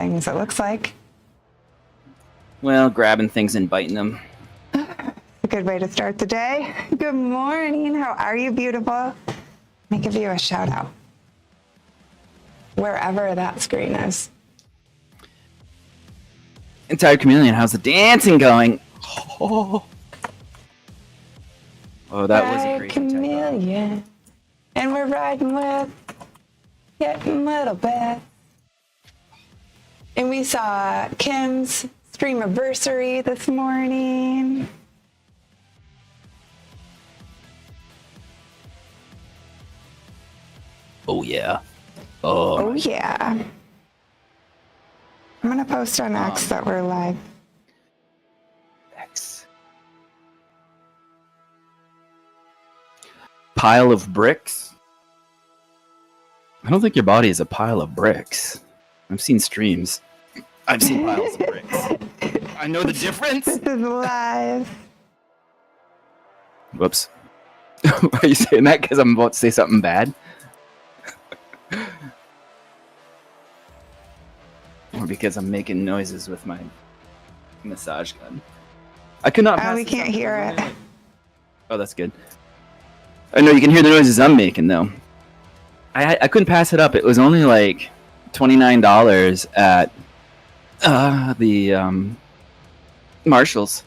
things, it looks like. Well, grabbing things and biting them. A good way to start the day. Good morning. How are you, beautiful? Let me give you a shout out. Wherever that screen is. Entire chameleon, how's the dancing going? Oh, that was a crazy chameleon. And we're riding with Getting Little Bits. And we saw Kim's streamiversary this morning. Oh, yeah. Oh, yeah. I'm going to post on X that we're live. X. Pile of bricks? I don't think your body is a pile of bricks. I've seen streams. I've seen piles of bricks. I know the difference. This is live. Whoops. Why are you saying that? Because I'm about to say something bad? Or because I'm making noises with my massage gun. I could not pass we can't hear it. Oh, that's good. I know you can hear the noises I'm making, though. I couldn't pass it up. It was only like $29 at the Marshalls.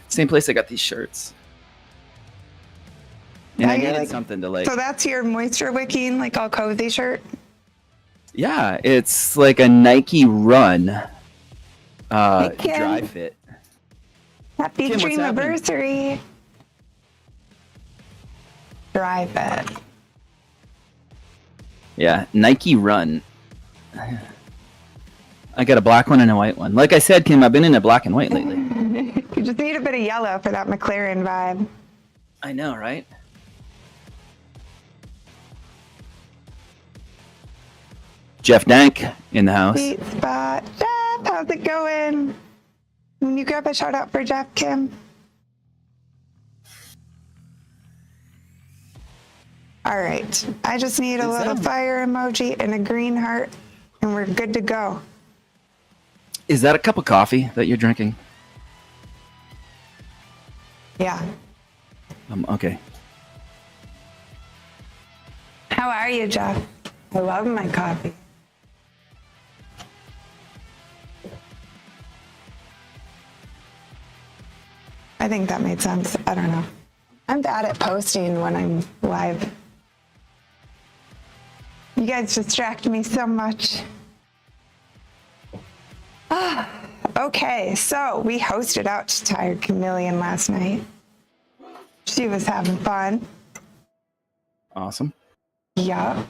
Same place I got these shirts. And I needed something to like... So that's your moisture wicking, like all cozy shirt? Yeah, it's like a Nike Run dry fit. Happy dream anniversary. Dry fit. Yeah, Nike Run. I got a black one and a white one. Like I said, Kim, I've been into black and white lately. You just need a bit of yellow for that McLaren vibe. I know, right? Jeff Dank in the house. Sweet spot. Jeff, how's it going? Can you grab a shout out for Jeff, Kim? All right. I just need a little fire emoji and a green heart, and we're good to go. Is that a cup of coffee that you're drinking? Yeah. Okay. How are you, Jeff? I love my coffee. I think that made sense. I don't know. I'm bad at posting when I'm live. You guys distract me so much. Okay, so we hosted out to Tired Chameleon last night. She was having fun. Awesome. Yeah.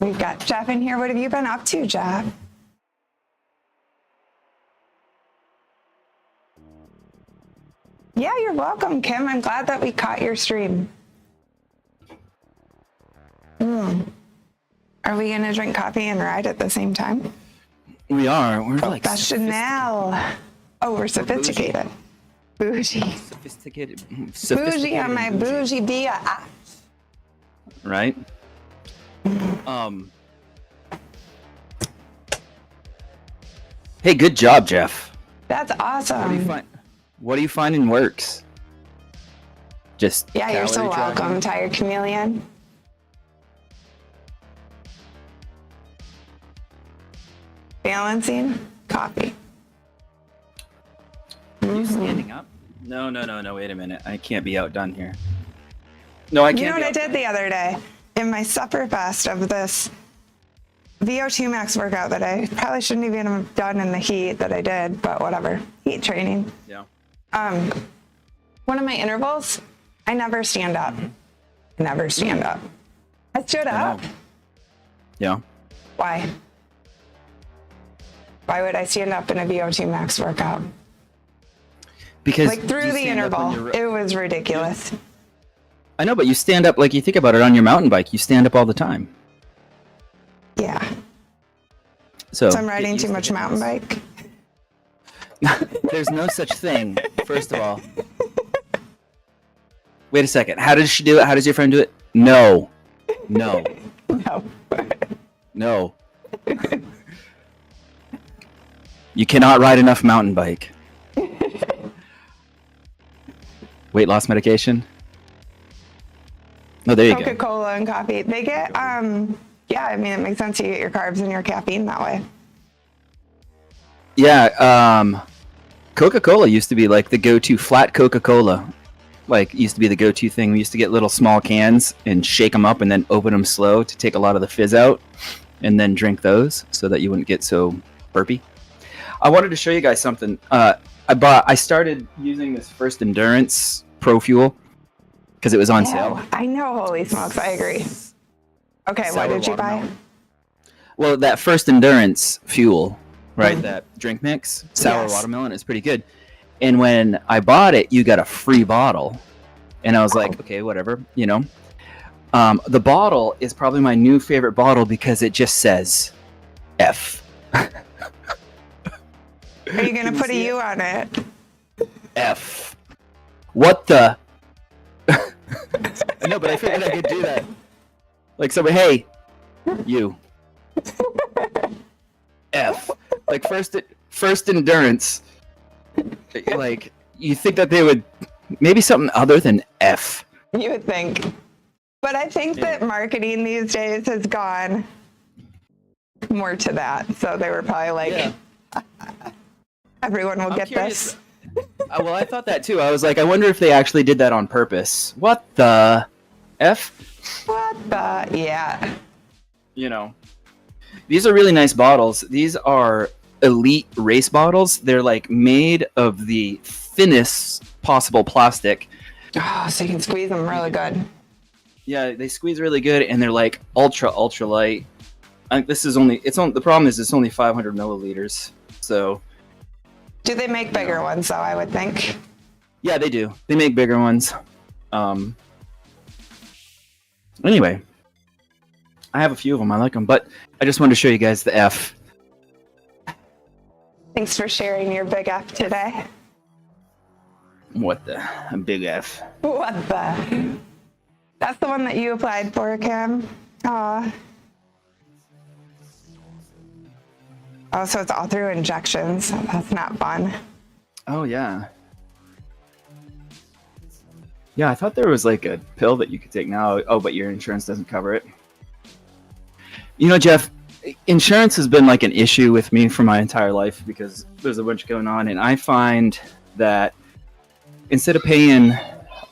We've got Jeff in here. What have you been up to, Jeff? Yeah, you're welcome, Kim. I'm glad that we caught your stream. Are we gonna drink coffee and ride at the same time? We are. We're like professional. Oh, we're sophisticated. Bougie. Sophisticated. Bougie on my bougie dia. Right? Hey, good job, Jeff. That's awesome. What do you finding works? Just yeah, you're so welcome, Tired Chameleon. Balancing coffee. Are you standing up? No, wait a minute. I can't be outdone here. No, I can't. You know what I did the other day? In my supper fest of this VO2 max workout that I probably shouldn't even have done in the heat that I did, but whatever. Heat training. Yeah. One of my intervals, I never stand up. Never stand up. I stood up. Yeah. Why? Why would I stand up in a VO2 max workout? Because like through the interval, it was ridiculous. I know, but you stand up, like you think about it on your mountain bike, you stand up all the time. Yeah. So I'm riding too much mountain bike. There's no such thing, first of all. Wait a second. How does she do it? How does your friend do it? No. No. No. You cannot ride enough mountain bike. Weight loss medication? Oh, there you go. Coca-Cola and coffee. They get, yeah, I mean, it makes sense. You get your carbs and your caffeine that way. Yeah, Coca-Cola used to be like the go-to. Flat Coca-Cola like used to be the go-to thing. We used to get little small cans and shake them up and then open them slow to take a lot of the fizz out and then drink those so that you wouldn't get so burpy. I wanted to show you guys something. I started using this First Endurance Pro Fuel because it was on sale. I know, holy smokes, I agree. Okay, Sour what did you watermelon. buy? Well, that First Endurance Fuel, right? That drink mix, sour Yes. watermelon, is pretty good. And when I bought it, you got a free bottle. And I was like, okay, whatever, you know. The bottle is probably my new favorite bottle because it just says F. Are you going to put a U on it? F. What the? I know, but I figured I could do that. Like somebody, hey, you. F. Like first endurance. Like, you think that they would maybe something other than F. You would think. But I think that marketing these days has gone more to that. So they were probably like, everyone will get curious. this. Well, I thought that too. I was like, I wonder if they actually did that on purpose. What the F? What the? Yeah. You know, these are really nice bottles. These are elite race bottles. They're like made of the thinnest possible plastic. Oh, so you can squeeze them really good. Yeah, they squeeze really good, and they're like ultra light. I think this is only the problem is it's only 500 milliliters. So Do they make bigger ones though? I would think. yeah, they do. They make bigger ones. Anyway, I have a few of them. I like them, but I just wanted to show you guys the F. Thanks for sharing your big F today. What the? A big F. What the? That's the one that you applied for, Kim. Aw. Oh, so it's all through injections. That's not fun. Oh, yeah. Yeah, I thought there was like a pill that you could take now. Oh, but your insurance doesn't cover it. You know, Jeff, insurance has been like an issue with me for my entire life because there's a bunch going on. And I find that instead of paying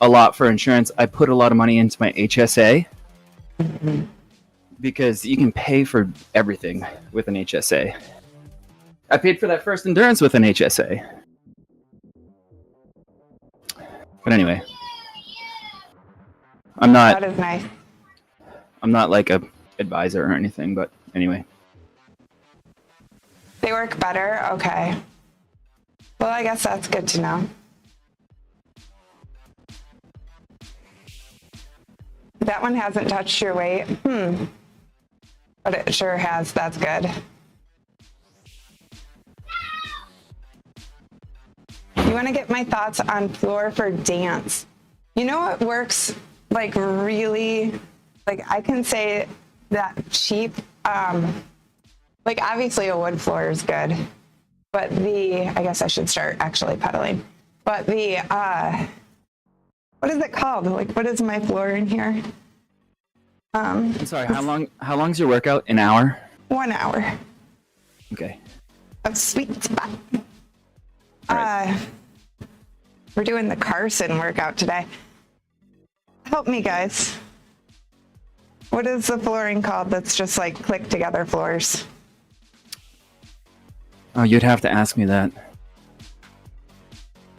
a lot for insurance, I put a lot of money into my HSA because you can pay for everything with an HSA. I paid for that First Endurance with an HSA. But anyway, That is nice. I'm not like a advisor or anything, but anyway. They work better? Okay. Well, I guess that's good to know. That one hasn't touched your weight. But it sure has. That's good. You want to get my thoughts on floor for dance? You know what works like really, like I can say that cheap, like obviously a wood floor is good, but I guess I should start actually pedaling. But what is it called? Like, what is my floor in here? I'm sorry, how long's your workout? An hour? 1 hour. Okay. Of sweet spot. Right. We're doing the Carson workout today. Help me, guys. What is the flooring called that's just like click together floors? Oh, you'd have to ask me that.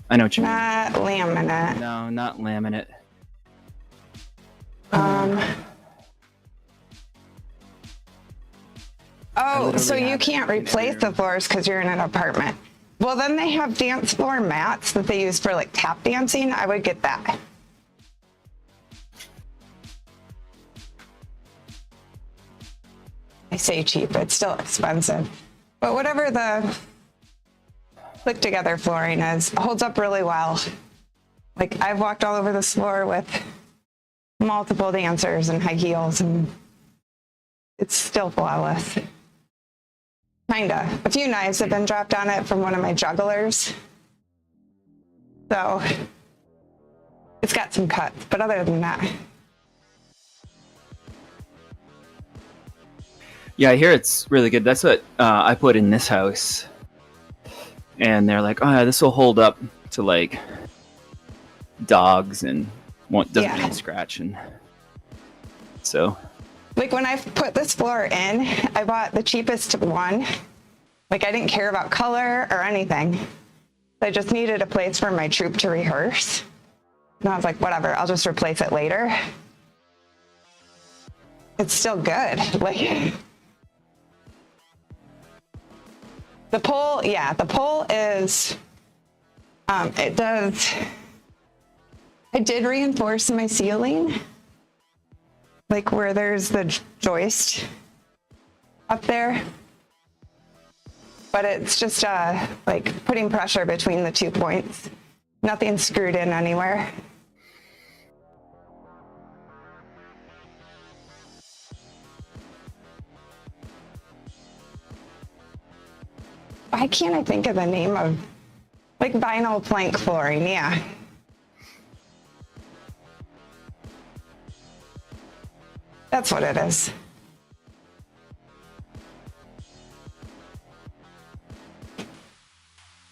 I know what you mean. Not laminate. No, not laminate. Oh, so literally you have can't it in replace here. the floors because you're in an apartment. Well, then they have dance floor mats that they use for like tap dancing. I would get that. I say cheap, it's still expensive. But whatever the click together flooring is, holds up really well. Like I've walked all over this floor with multiple dancers and high heels and it's still flawless. Kinda. A few knives have been dropped on it from one of my jugglers. So it's got some cuts, but other than that. Yeah, I hear it's really good. That's what I put in this house. And they're like, oh, yeah, this will hold up to like dogs and doesn't need scratching. So, like when I put this floor in, I bought the cheapest one. Like I didn't care about color or anything. I just needed a place for my troupe to rehearse. And I was like, whatever, I'll just replace it later. It's still good. Like the pole, yeah, the pole is, it does, I did reinforce my ceiling, like where there's the joist up there. But it's just like putting pressure between the 2 points. Nothing screwed in anywhere. Why can't I think of the name of, like vinyl plank flooring, yeah. That's what it is.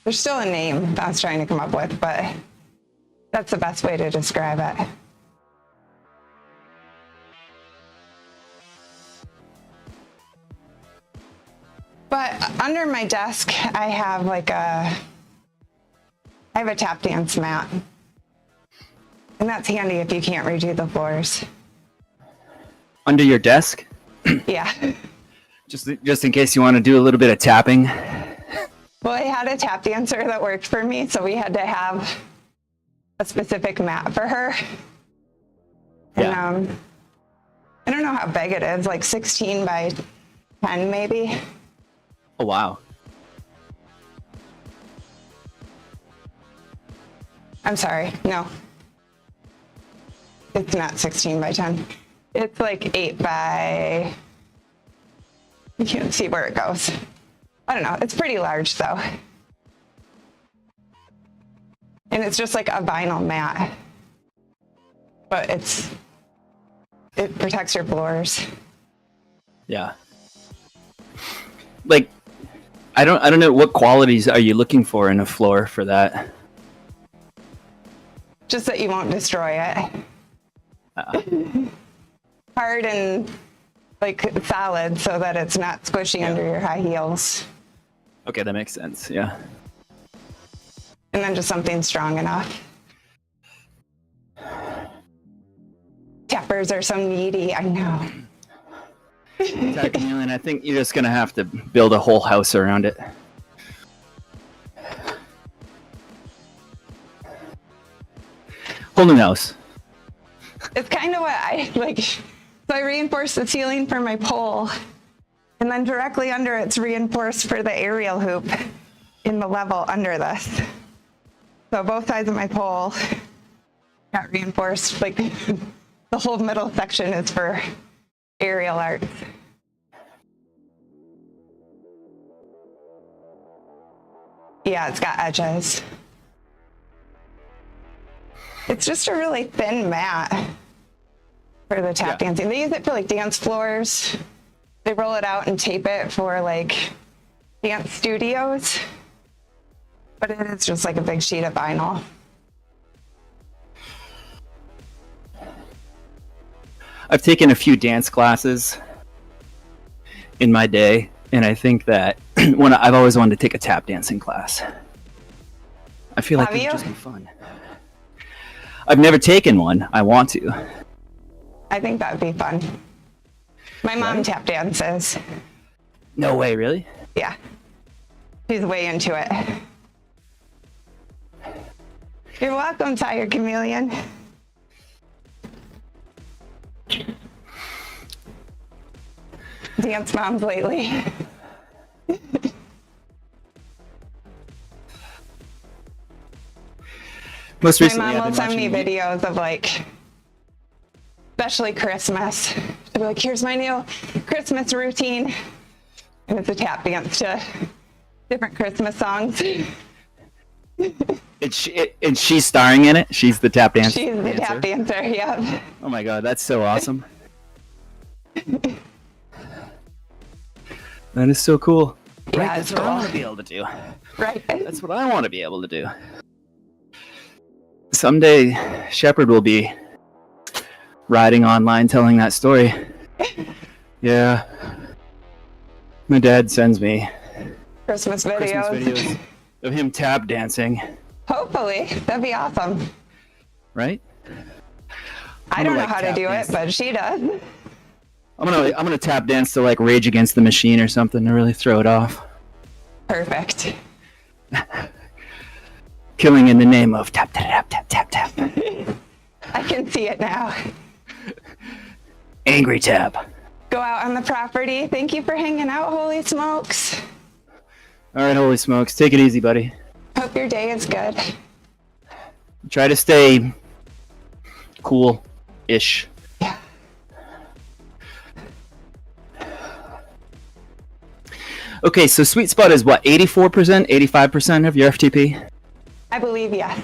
There's still a name that I was trying to come up with, but that's the best way to describe it. But under my desk, I have I have a tap dance mat. And that's handy if you can't redo the floors. under your desk, Yeah. just in case you want to do a little bit of tapping. Well, I had a tap dancer that worked for me, so we had to have a specific mat for her. Yeah. And I don't know how big it is, like 16 by 10 maybe. Oh, wow. I'm sorry, no. It's not 16 by 10. It's like 8 by, you can't see where it goes. I don't know, it's pretty large though. And it's just like a vinyl mat. But it protects your floors. Yeah. Like, I don't know, what qualities are you looking for in a floor for that? Just that you won't destroy it. Hard and like solid so that it's not squishy under your high heels. Okay, that makes sense. Yeah. And then just something strong enough. Tappers are so needy, I know. And I think you're just gonna have to build a whole house around it. Whole new house. It's kind of what I like. So I reinforced the ceiling for my pole, and then directly under it's reinforced for the aerial hoop in the level under this. So both sides of my pole got reinforced. Like the whole middle section is for aerial arts. Yeah, it's got edges. It's just a really thin mat for the tap dancing. They use it for like dance floors. They roll it out and tape it for like dance studios. But it is just like a big sheet of vinyl. I've taken a few dance classes in my day, and I think that I've always wanted to take a tap dancing class. I feel like it would just be fun. I've never taken one. I want to. I think that would be fun. My mom tap dances. No way, really? Yeah. She's way into it. You're welcome, Tiger Chameleon. Dance moms lately. Most My recently, mom will send me videos of like, especially Christmas. She'll be like, here's my new Christmas routine. And it's a tap dance to different Christmas songs. And she's starring in it? She's the tap dancer? She's the tap dancer, yep. Oh my god, that's so awesome. That is so cool. Yeah, Right, that's it's what I cool. want to be able to do. Right. That's what I want to be able to do. Someday, Shepard will be riding online telling that story. Yeah. My dad sends me Christmas Christmas videos of him tap dancing. Hopefully. That'd be awesome. Right? I don't know how to do it, but she does. I'm gonna tap dance to like Rage Against the Machine or something to really throw it off. Perfect. Killing in the name of tap tap tap tap tap tap. I can see it now. Angry tap. Go out on the property. Thank you for hanging out, holy smokes. All right, holy smokes, take it easy, buddy. Hope your day is good. Try to stay cool-ish. Yeah. Okay, so sweet spot is what, 84%, 85% of your FTP? I believe, yes.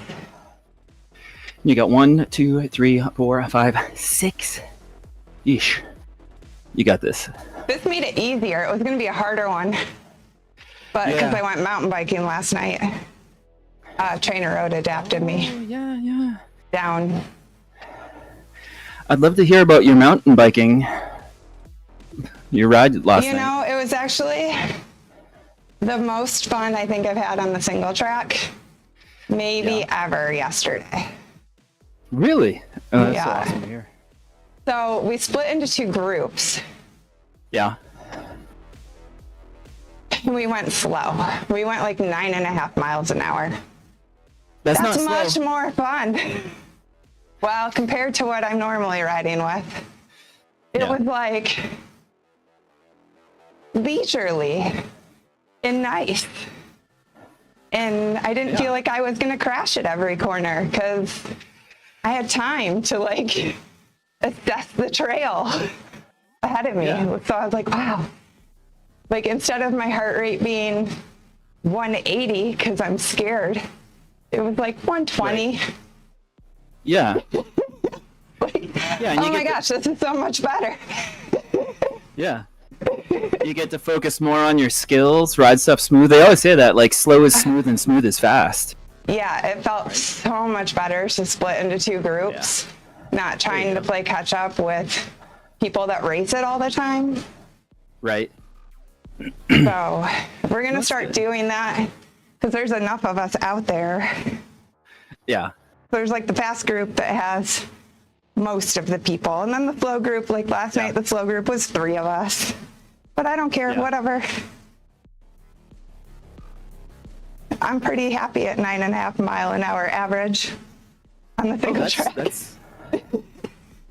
You got 1, 2, 3, 4, 5, 6. Yeesh. You got this. This made it easier. It was going to be a harder one. But because I went mountain biking last night, Trainer Road adapted me Yeah. down. I'd love to hear about your mountain biking. Your ride last night. You know, it was actually the most fun I think I've had on the single track, maybe ever yesterday. Really? Oh, that's so Yeah. awesome to hear. So we split into 2 groups. Yeah. We went slow. We went like 9.5 miles an hour. That's not That's slow. much more fun. Well, compared to what I'm normally riding with, it was like leisurely and nice. And I didn't feel like I was going to crash at every corner because I had time to like assess the trail ahead of me. Yeah. So I was like, wow. Like instead of my heart rate being 180 because I'm scared, it was like 120. Right. Yeah. Yeah. And Oh my gosh, this is so much better. Yeah. You get to focus more on your skills, ride stuff smooth. They always say that, like, slow is smooth and smooth is fast. Yeah, it felt so much better to split into 2 groups, not trying to play catch up with people that race it all the time. Right. So we're going to start doing that because there's enough of us out there. Yeah. There's like the fast group that has most of the people. And then the flow group, like last night, the flow group was 3 of us. But I don't care, whatever. I'm pretty happy at 9.5 mile an hour average on the single track.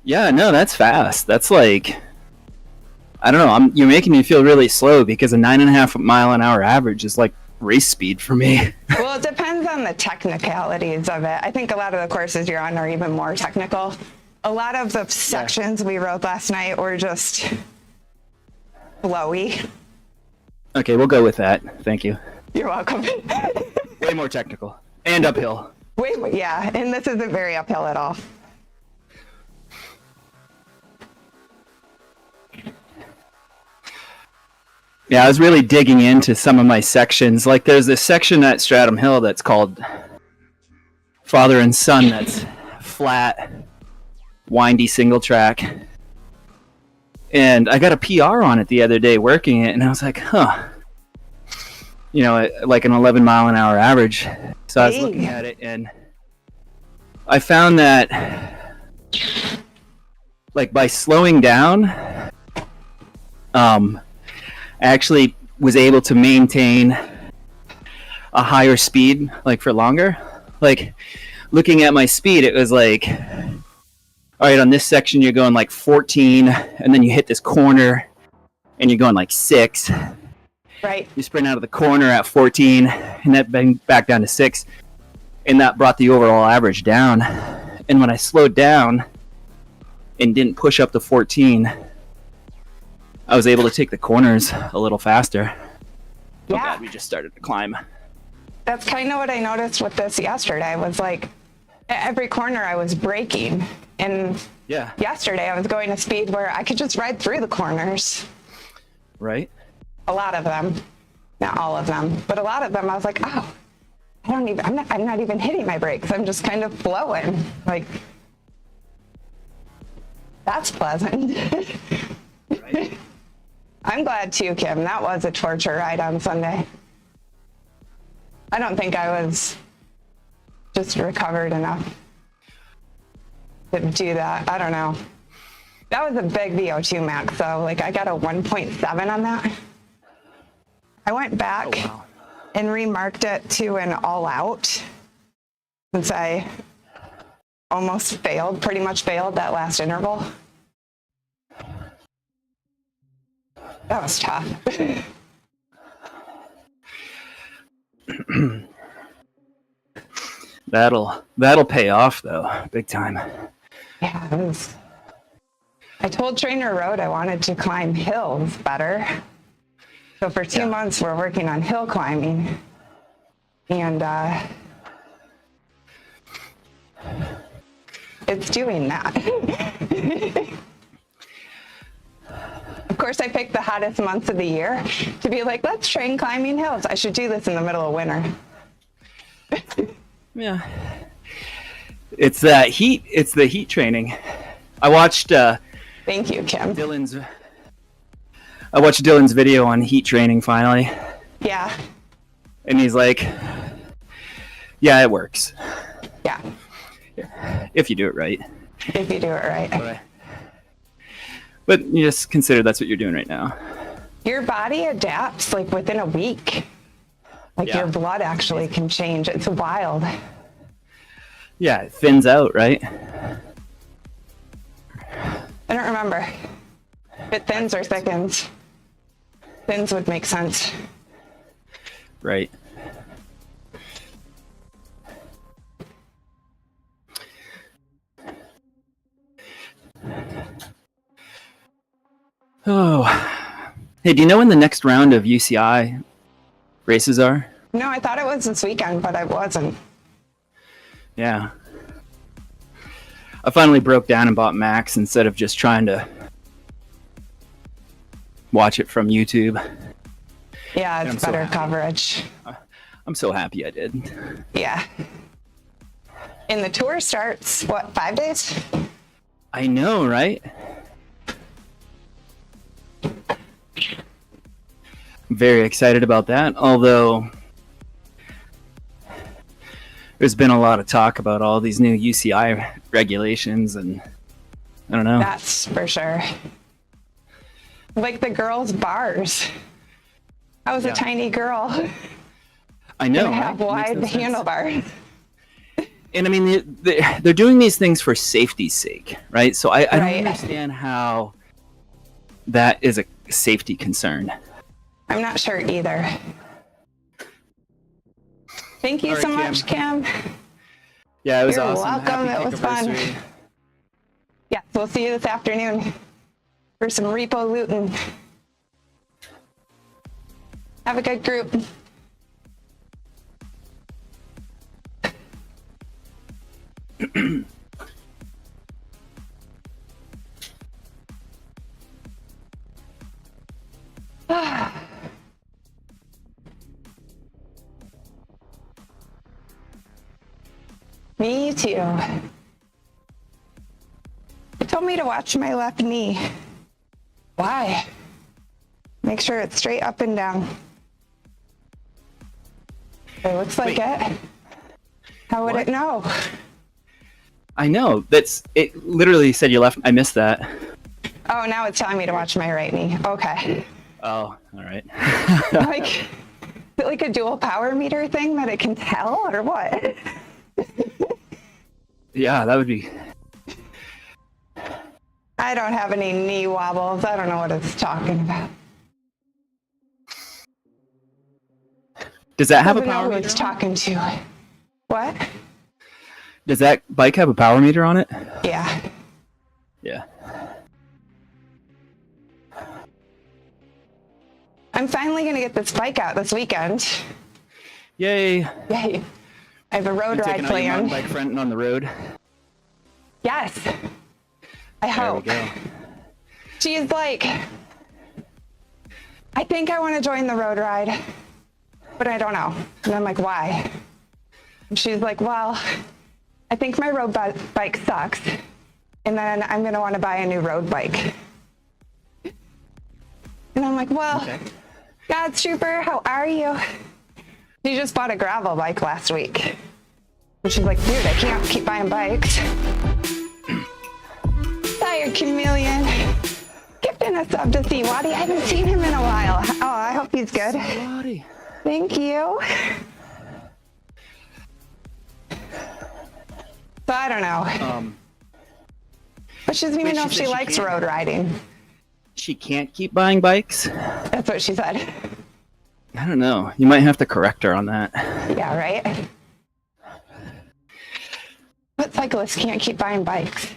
Yeah, no, that's fast. That's like, I don't know. You're making me feel really slow because a 9.5 mile an hour average is like race speed for me. Well, it depends on the technicalities of it. I think a lot of the courses you're on are even more technical. A lot of the sections we rode last night were just flowy. Okay, we'll go with that. Thank you. You're welcome. Way more technical. And uphill. Yeah, and this isn't very uphill at all. Yeah, I was really digging into some of my sections. Like, there's this section at Stratham Hill that's called Father and Son that's flat, windy single track. And I got a PR on it the other day working it, and I was like, huh. You know, like an 11 mile an hour average. So I was looking at it, and I found that, like, by slowing down, I actually was able to maintain a higher speed, like, for longer. Like, looking at my speed, it was like, all right, on this section, you're going like 14, and then you hit this corner, and you're going like 6. Right. You sprint out of the corner at 14, and that banged back down to 6, and that brought the overall average down. And when I slowed down and didn't push up to 14, I was able to take the corners a little faster. Oh Yeah. God, we just started to climb. That's kind of what I noticed with this yesterday was like at every corner I was braking. And Yeah. yesterday I was going a speed where I could just ride through the corners. Right? A lot of them. Not all of them, but a lot of them I was like, oh, I'm not even hitting my brakes. I'm just kind of flowing. Like, that's pleasant. Right. I'm glad too, Kim. That was a torture ride on Sunday. I don't think I was just recovered enough to do that. I don't know. That was a big VO2 max, though. Like, I got a 1.7 on that. I went back and remarked it to an all-out since I almost failed, pretty much failed that last interval. That was tough. That'll pay off though, big time. Yeah, it was. I told Trainer Road I wanted to climb hills better. So for 2 months we're working on hill climbing, and it's doing that. Of course, I picked the hottest months of the year to be like, let's train climbing hills. I should do this in the middle of winter. Yeah. It's that heat. It's the heat training. I watched Thank you, Kim. I watched Dylan's video on heat training finally. Yeah. And he's like, yeah, it works. Yeah. If you do it right. If you do it right. But you just consider that's what you're doing right now. Your body adapts like within a week. Like your blood actually can change. It's wild. Yeah, it thins out, right? I don't remember if it thins or thickens. Thins would make sense. Right. Oh. Hey, do you know when the next round of UCI races are? No, I thought it was this weekend, but it wasn't. Yeah. I finally broke down and bought Max instead of just trying to watch it from YouTube. Yeah, it's better coverage. I'm so happy I did. Yeah. And the tour starts, what, 5 days? I know, right? I'm very excited about that, although there's been a lot of talk about all these new UCI regulations, and I don't know. That's for sure. Like the girls' bars. I was a tiny girl. I know. And I have wide handlebars. And I mean, they're doing these things for safety's sake, right? So I don't understand how that is a safety concern. I'm not sure either. Thank you so much, Kim. Yeah, it was You're awesome. welcome. It was fun. Yeah, we'll see you this afternoon for some repo looting. Have a good group. Me too. They told me to watch my left knee. Why? Make sure it's straight up and down. It looks like it. How would it know? I know. It literally said you left. I missed that. Oh, now it's telling me to watch my right knee. Okay. Oh, all right. Like, is it like a dual power meter thing that it can tell, or what? Yeah, that would be. I don't have any knee wobbles. I don't know what it's talking about. Does that have a Doesn't know power who meter? it's talking to. What? Does that bike have a power meter on it? Yeah. Yeah. I'm finally going to get this bike out this weekend. Yay! Yay. I have a road You ride taking out your mountain planned. bike friend on the road? Yes. I hope. There we go. She's like, I think I want to join the road ride, but I don't know. And I'm like, why? And she's like, well, I think my road bike sucks, and then I'm going to want to buy a new road bike. And I'm like, well, Okay. God's Trooper, how are you? She just bought a gravel bike last week. And she's like, dude, I can't keep buying bikes. Tired Chameleon. Gifting a sub to see Waddy. I haven't seen him in a while. Oh, I hope he's good. Waddy. Thank you. So I don't know. But she doesn't even know if she likes road riding. She can't keep buying bikes? That's what she said. I don't know. You might have to correct her on that. Yeah, right? But cyclists can't keep buying bikes.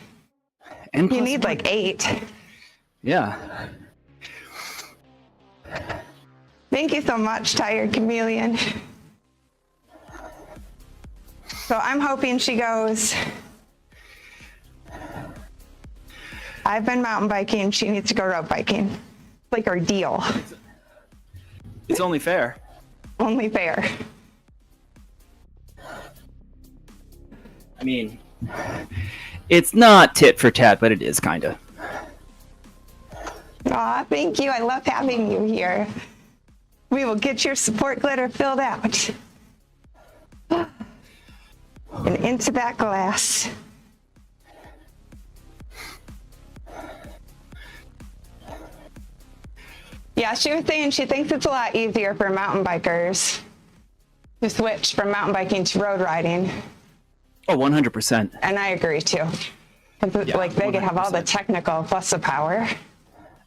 And You need like 8. Yeah. Thank you so much, Tired Chameleon. So I'm hoping she goes, I've been mountain biking, she needs to go road biking. It's like our deal. It's only fair. Only fair. I mean, it's not tit for tat, but it is kind of. Aw, thank you. I love having you here. We will get your support glitter filled out. And into that glass. Yeah, she was saying she thinks it's a lot easier for mountain bikers to switch from mountain biking to road riding. Oh, 100%. And I agree too. Because Yeah, like they can have all the 100%. technical plus the power.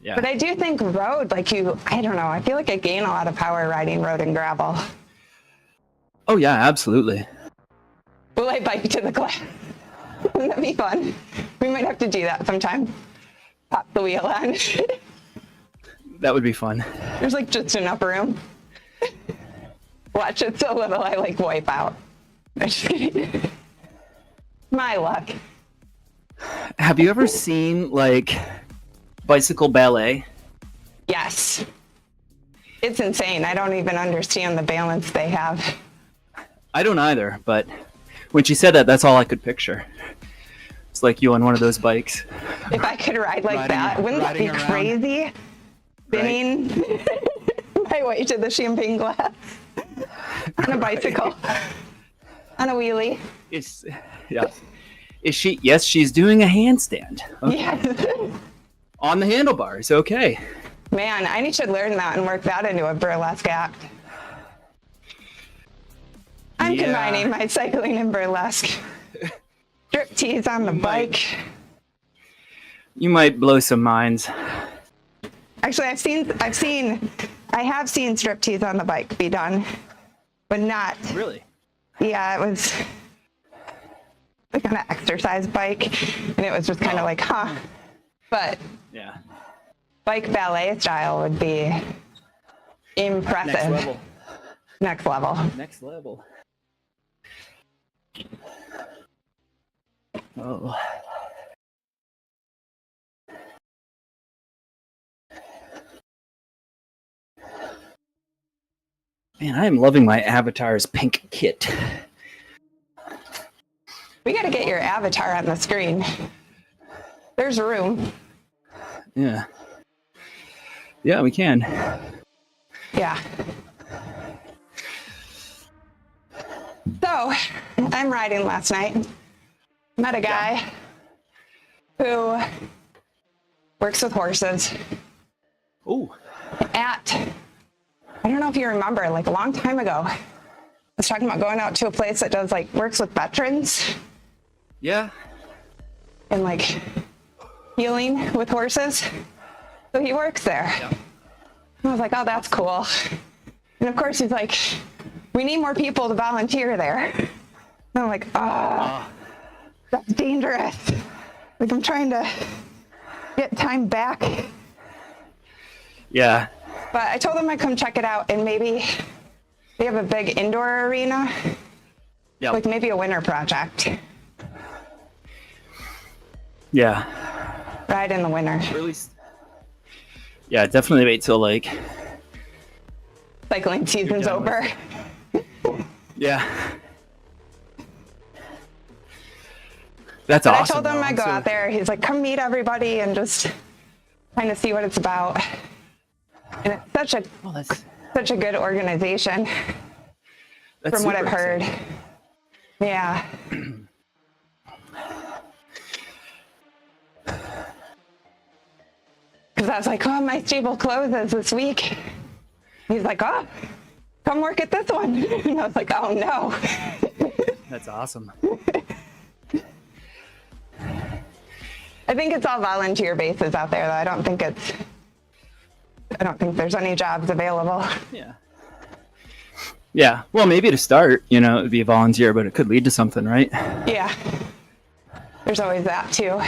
Yeah. But I do think road, like I don't know, I feel like I gain a lot of power riding road and gravel. Oh, yeah, absolutely. Will I bike to the class? Wouldn't that be fun? We might have to do that sometime. Pop the wheel on. That would be fun. There's like just enough room. Watch it so little I like wipe out. I'm just kidding. My luck. Have you ever seen, like, bicycle ballet? Yes. It's insane. I don't even understand the balance they have. I don't either, but when she said that, that's all I could picture. It's like you on one of those bikes. If I could ride like Riding- that, wouldn't that be riding around. crazy? Spinning my way to the champagne glass on a bicycle, on a wheelie. Yeah. Is she? Yes, she's doing a handstand. Okay. Yes. On the handlebars. Okay. Man, I should learn that and work that into a burlesque act. I'm Yeah. combining my cycling and burlesque. Strip tease on the bike. You might blow some minds. Actually, I have seen strip tease on the bike be done, but not. Really? Yeah, it was the kind of exercise bike, and it was just kind of like, huh. But Yeah. bike ballet style would be impressive. Next level. Next level. Next level. Oh. Man, I am loving my avatar's pink kit. We got to get your avatar on the screen. There's room. Yeah. Yeah, we can. Yeah. So, I'm riding last night. Met a guy who works with horses Ooh. at, I don't know if you remember, like a long time ago, I was talking about going out to a place that does like works with veterans Yeah. and like healing with horses. So he works there. Yeah. I was like, oh, that's cool. And of course he's like, we need more people to volunteer there. And I'm like, oh, that's dangerous. Like I'm trying to get time back. Yeah. But I told them I'd come check it out, and maybe they have a big indoor arena. Yeah. Like maybe a winter project. Yeah. Ride in the winter. Or at least. Yeah, definitely wait till like. Cycling season's over. Yeah. That's But awesome. I told him I'd go out there. He's like, come meet everybody and just kind of see what it's about. And it's such a good organization from what I've heard. Exciting. Yeah. Because I was like, oh, my stable closes this week. He's like, oh, come work at this one. And I was like, oh, no. That's awesome. I think it's all volunteer bases out there, though. I don't think there's any jobs available. Yeah. Yeah. Well, maybe to start, you know, it'd be a volunteer, but it could lead to something, right? Yeah. There's always that, too.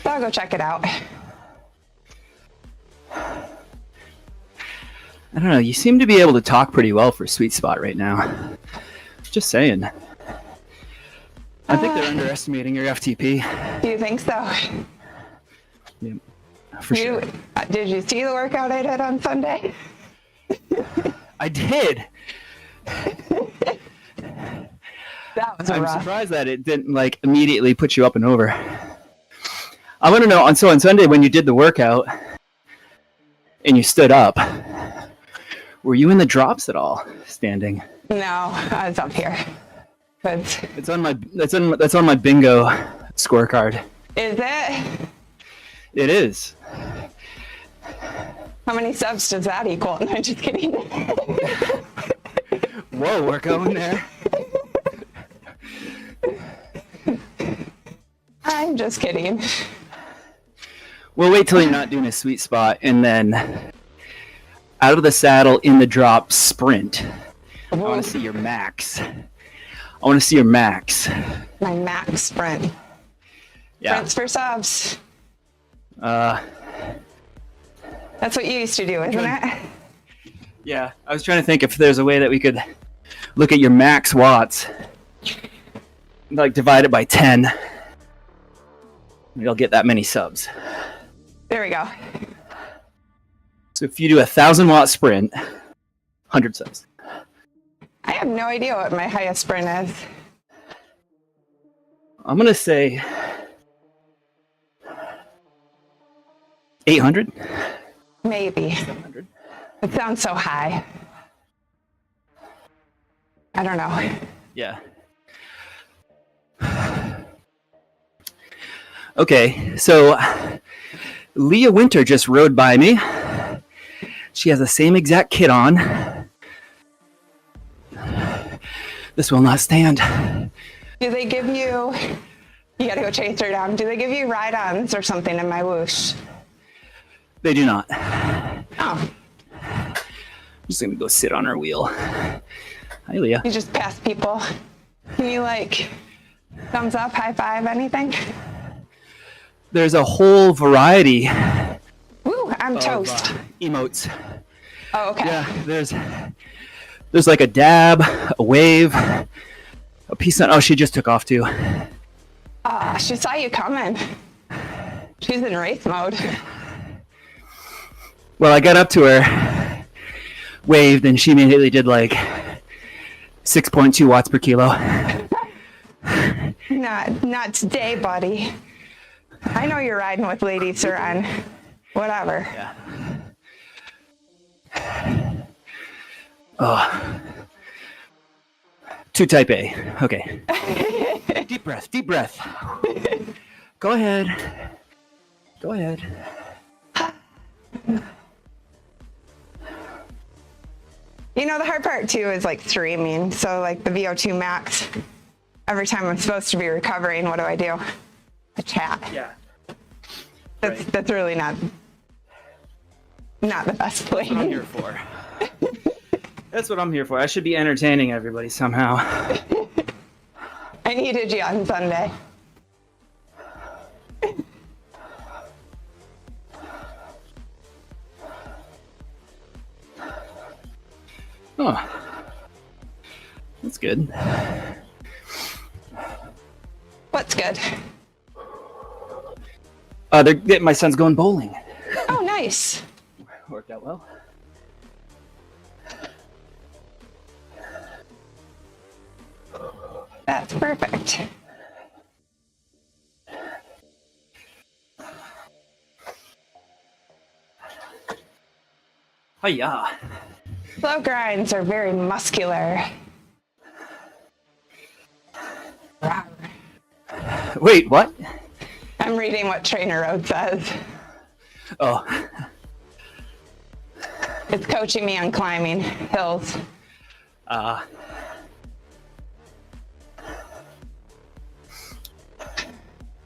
So I'll go check it out. I don't know. You seem to be able to talk pretty well for Sweet Spot right now. Just saying. I think they're underestimating your FTP. Do you think so? Yeah, for sure. Did you see the workout I did on Sunday? I did. That was I'm rough. surprised that it didn't like immediately put you up and over. I want to know. So on Sunday when you did the workout and you stood up, were you in the drops at all, standing? No, I was up here. But It's on my that's on my bingo scorecard. is it? It is. How many subs does that equal? No, I'm just kidding. Whoa, we're going there. I'm just kidding. We'll wait till you're not doing a Sweet Spot and then out of the saddle in the drop sprint. I want to see your max. I want to see your max. My max sprint. Yeah. Sprints for subs. Uh, That's what you used to do, isn't it? yeah. I was trying to think if there's a way that we could look at your max watts, like divide it by 10. You'll get that many subs. There we go. So if you do 1,000-watt sprint, 100 subs. I have no idea what my highest sprint is. I'm gonna say 800. Maybe. 700. It sounds so high. I don't know. Yeah. Okay, so Leah Winter just rode by me. She has the same exact kit on. This will not stand. Do they give you gotta go chase her down. Do they give you ride-ons or something in my whoosh? They do not. Oh, I'm just gonna go sit on her wheel. Hi, Leah. you just pass people. Can you like thumbs up, high five, anything? There's a whole variety Woo, I'm of toast. emotes. Oh, okay. Yeah, there's like a dab, a wave, a peace sign. Oh, she just took off too. She saw you coming. She's in race mode. Well, I got up to her, waved, and she immediately did like 6.2 watts per kilo. Not today, buddy. I know you're riding with Lady Sirene. Whatever. Yeah. Oh. 2 type A. Okay. Deep breath, deep breath. Go ahead. Go ahead. You know, the hard part too is like streaming. So like the VO2 max, every time I'm supposed to be recovering, what do? I chat. Yeah. That's really not the best play. That's what I'm here for. That's what I'm here for. I should be entertaining everybody somehow. I needed you on Sunday. Oh, that's good. What's good? My son's going bowling. Oh, nice. Worked out well. That's perfect. Hiya. Slow grinds are very muscular. Rawr. Wait, what? I'm reading what Trainer Road says. Oh, It's coaching me on climbing hills.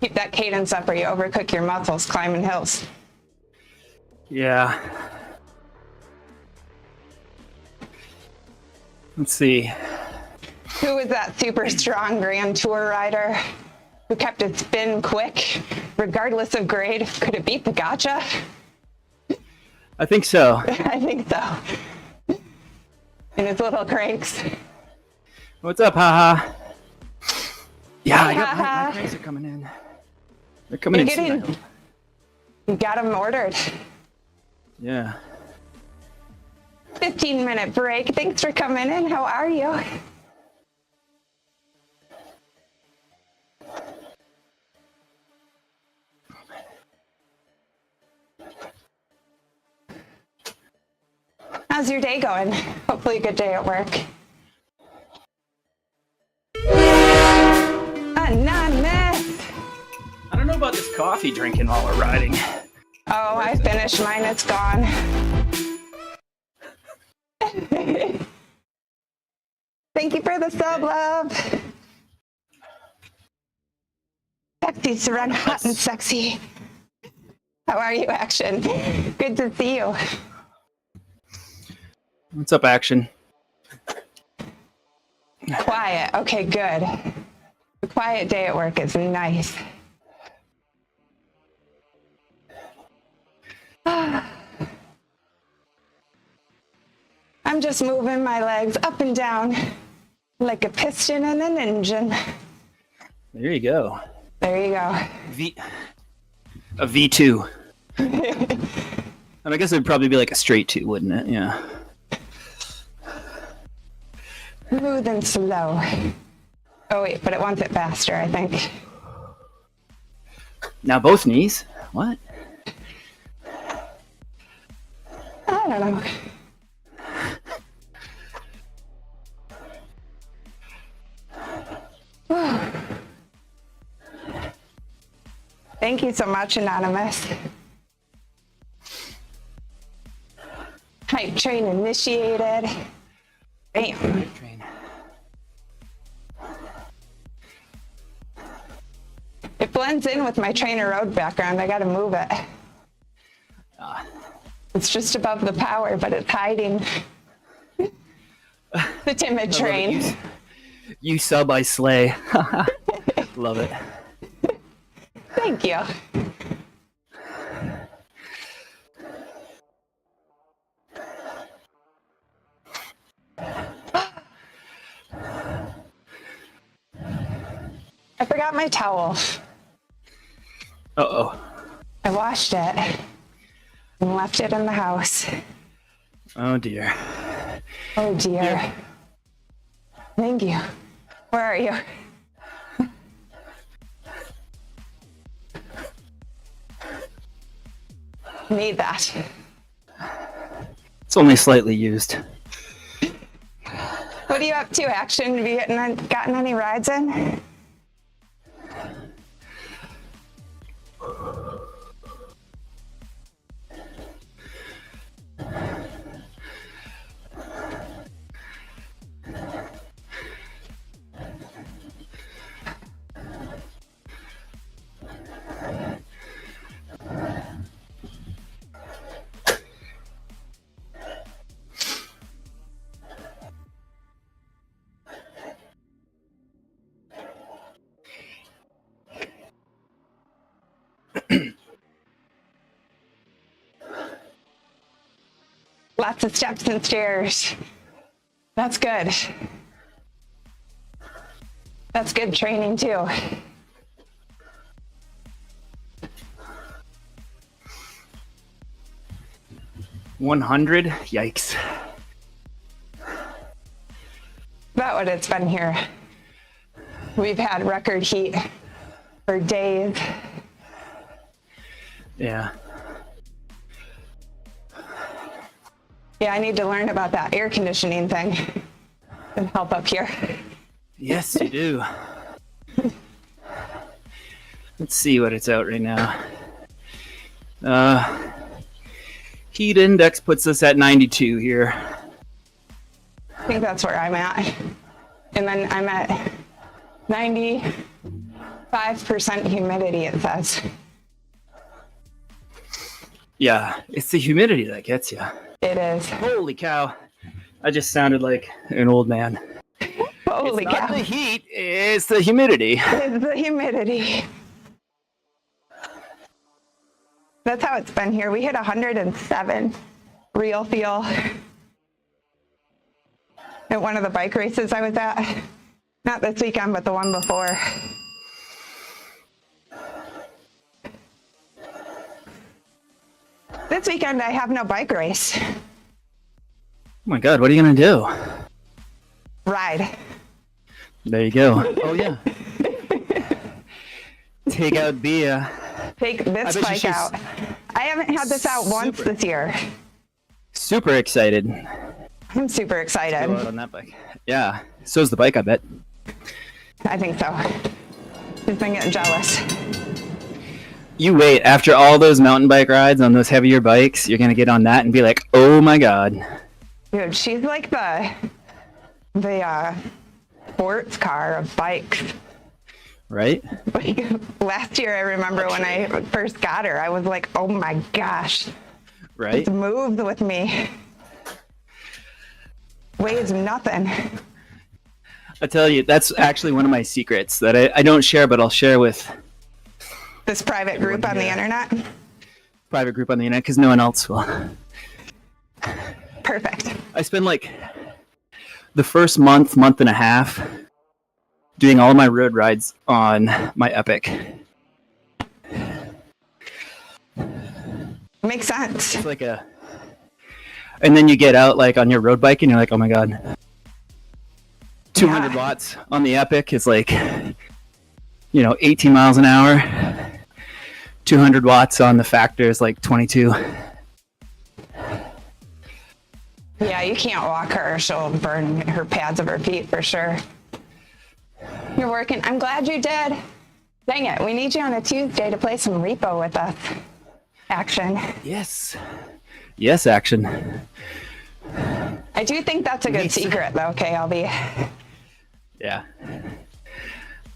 Keep that cadence up or you overcook your muscles climbing hills. yeah. Let's see. Who was that super strong Grand Tour rider who kept his spin quick, regardless of grade? Could it beat the gotcha? I think so. I think so. In his little cranks. What's up, haha? Yeah, Hey, I got my haha. cranks are coming in. They're coming in soon, I hope. You got them ordered. Yeah. 15-minute break. Thanks for coming in. How are you? How's your day going? Hopefully a good day at work. Anonymous! I don't know about this coffee drinking while we're riding. Oh, I finished mine. It's gone. Thank you for the sub, love. Sexy Sirène, hot and sexy. How are you, Action? Good to see you. What's up, Action? Quiet. Okay, good. A quiet day at work is nice. I'm just moving my legs up and down like a piston in an engine. There you go. There you go. A V2. And I guess it would probably be like a straight 2, wouldn't it? Yeah. Smooth and slow. Oh wait, but it wants it faster, I think. Now both knees. What? I don't know. Thank you so much, Anonymous. Hype train initiated. Bam. Train. It blends in with my Trainer Road background. I gotta move it. It's just above the power, but it's hiding. The timid train. You sub, I slay. Love it. Thank you. I forgot my towel. Uh-oh. I washed it and left it in the house. Oh, dear. Oh dear. Yeah. Thank you. Where are you? Need that. It's only slightly used. What are you up to, Action? Have you gotten any rides in? Lots of steps and stairs. That's good. That's good training too. $100? Yikes. About what it's been here. We've had record heat for days. Yeah. Yeah, I need to learn about that air conditioning thing and help up here. Yes, you do. Let's see what it's out right now. Heat index puts us at 92 here. I think that's where I'm at. And then I'm at 95% humidity, it says. Yeah, it's the humidity that gets you. It is. Holy cow. I just sounded like an old man. Holy It's cow. not the heat, it's the humidity. It's the humidity. That's how it's been here. We hit 107 real feel at one of the bike races I was at. Not this weekend, but the one before. This weekend, I have no bike race. Oh my God, what are you going to do? Ride. There you go. Oh, yeah. Take out Bia. Take this bike out. I haven't had this out once this year. Super excited. I'm super excited. Go out on that bike. Yeah. So's the bike, I bet. I think so. She's been getting jealous. You wait. After all those mountain bike rides on those heavier bikes, you're going to get on that and be like, oh my God. Dude, she's like the sports car of bikes. Right? Like last year, I remember when I first got her, I was like, oh my gosh. Right? It's moved with me. Weighs nothing. I tell you, that's actually one of my secrets that I don't share, but I'll share with This private group on the internet. private group on the internet because no one else will. Perfect. I spend like the first month and a half doing all my road rides on my Epic. Makes sense. It's like and then you get out like on your road bike and you're like, oh my God. 200 Yeah. watts on the Epic is like, 18 miles an hour. 200 watts on the Factor is like 22. Yeah, you can't walk her. She'll burn her pads of her feet for sure. You're working. I'm glad you did. Dang it. We need you on a Tuesday to play some repo with us. Action. Yes. Yes, action. I do think that's a good secret though, KLB. Yeah.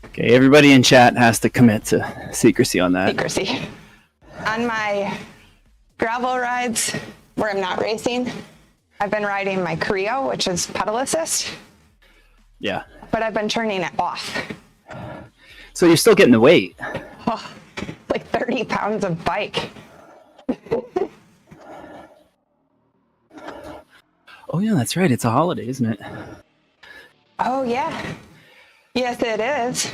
Okay, everybody in chat has to commit to secrecy on that. Secrecy. On my gravel rides where I'm not racing, I've been riding my Creo, which is pedal assist, Yeah. but I've been turning it off. So you're still getting the weight. Oh, like 30 pounds of bike. Oh yeah, that's right. It's a holiday, isn't it? Oh yeah. Yes, it is.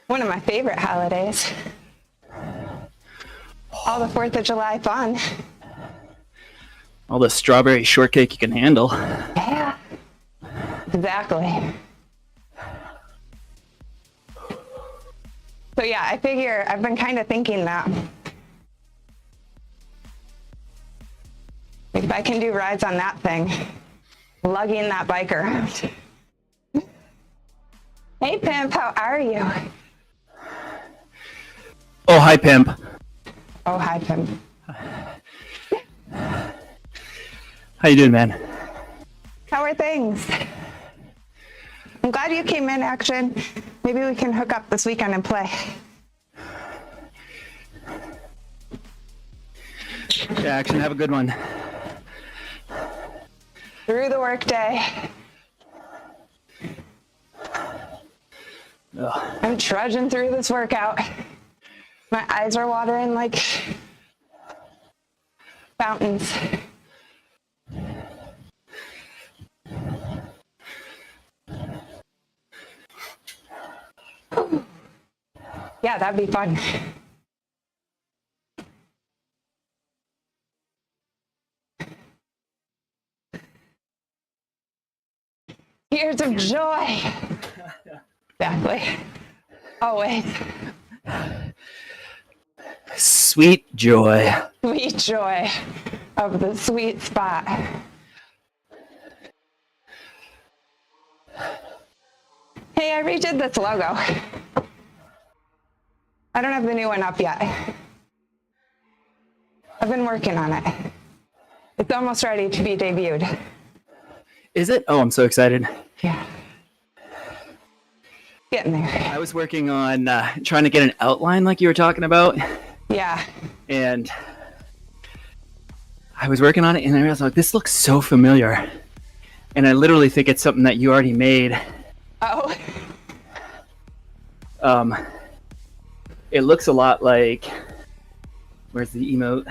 One of my favorite holidays. All the 4th of July fun. All the strawberry shortcake you can handle. Yeah. Exactly. So yeah, I figure I've been kind of thinking that if I can do rides on that thing, lugging that bike around. Hey Pimp, how are you? Oh, hi, Pimp. Oh, hi Pimp. How you doing, man? How are things? I'm glad you came in, Action. Maybe we can hook up this weekend and play. Yeah, action. Have a good one. Through the workday. Ugh. I'm trudging through this workout. My eyes are watering like fountains. Yeah, that'd be fun. Tears of joy. Exactly. Always. Sweet joy. Sweet joy of the sweet spot. Hey, I redid this logo. I don't have the new one up yet. I've been working on it. It's almost ready to be debuted. Is it? Oh, I'm so excited. Yeah. Getting there. I was working on trying to get an outline like you were talking about. Yeah. And I was working on it and I was like, this looks so familiar. And I literally think it's something that you already made. Oh. It looks a lot like, where's the emote?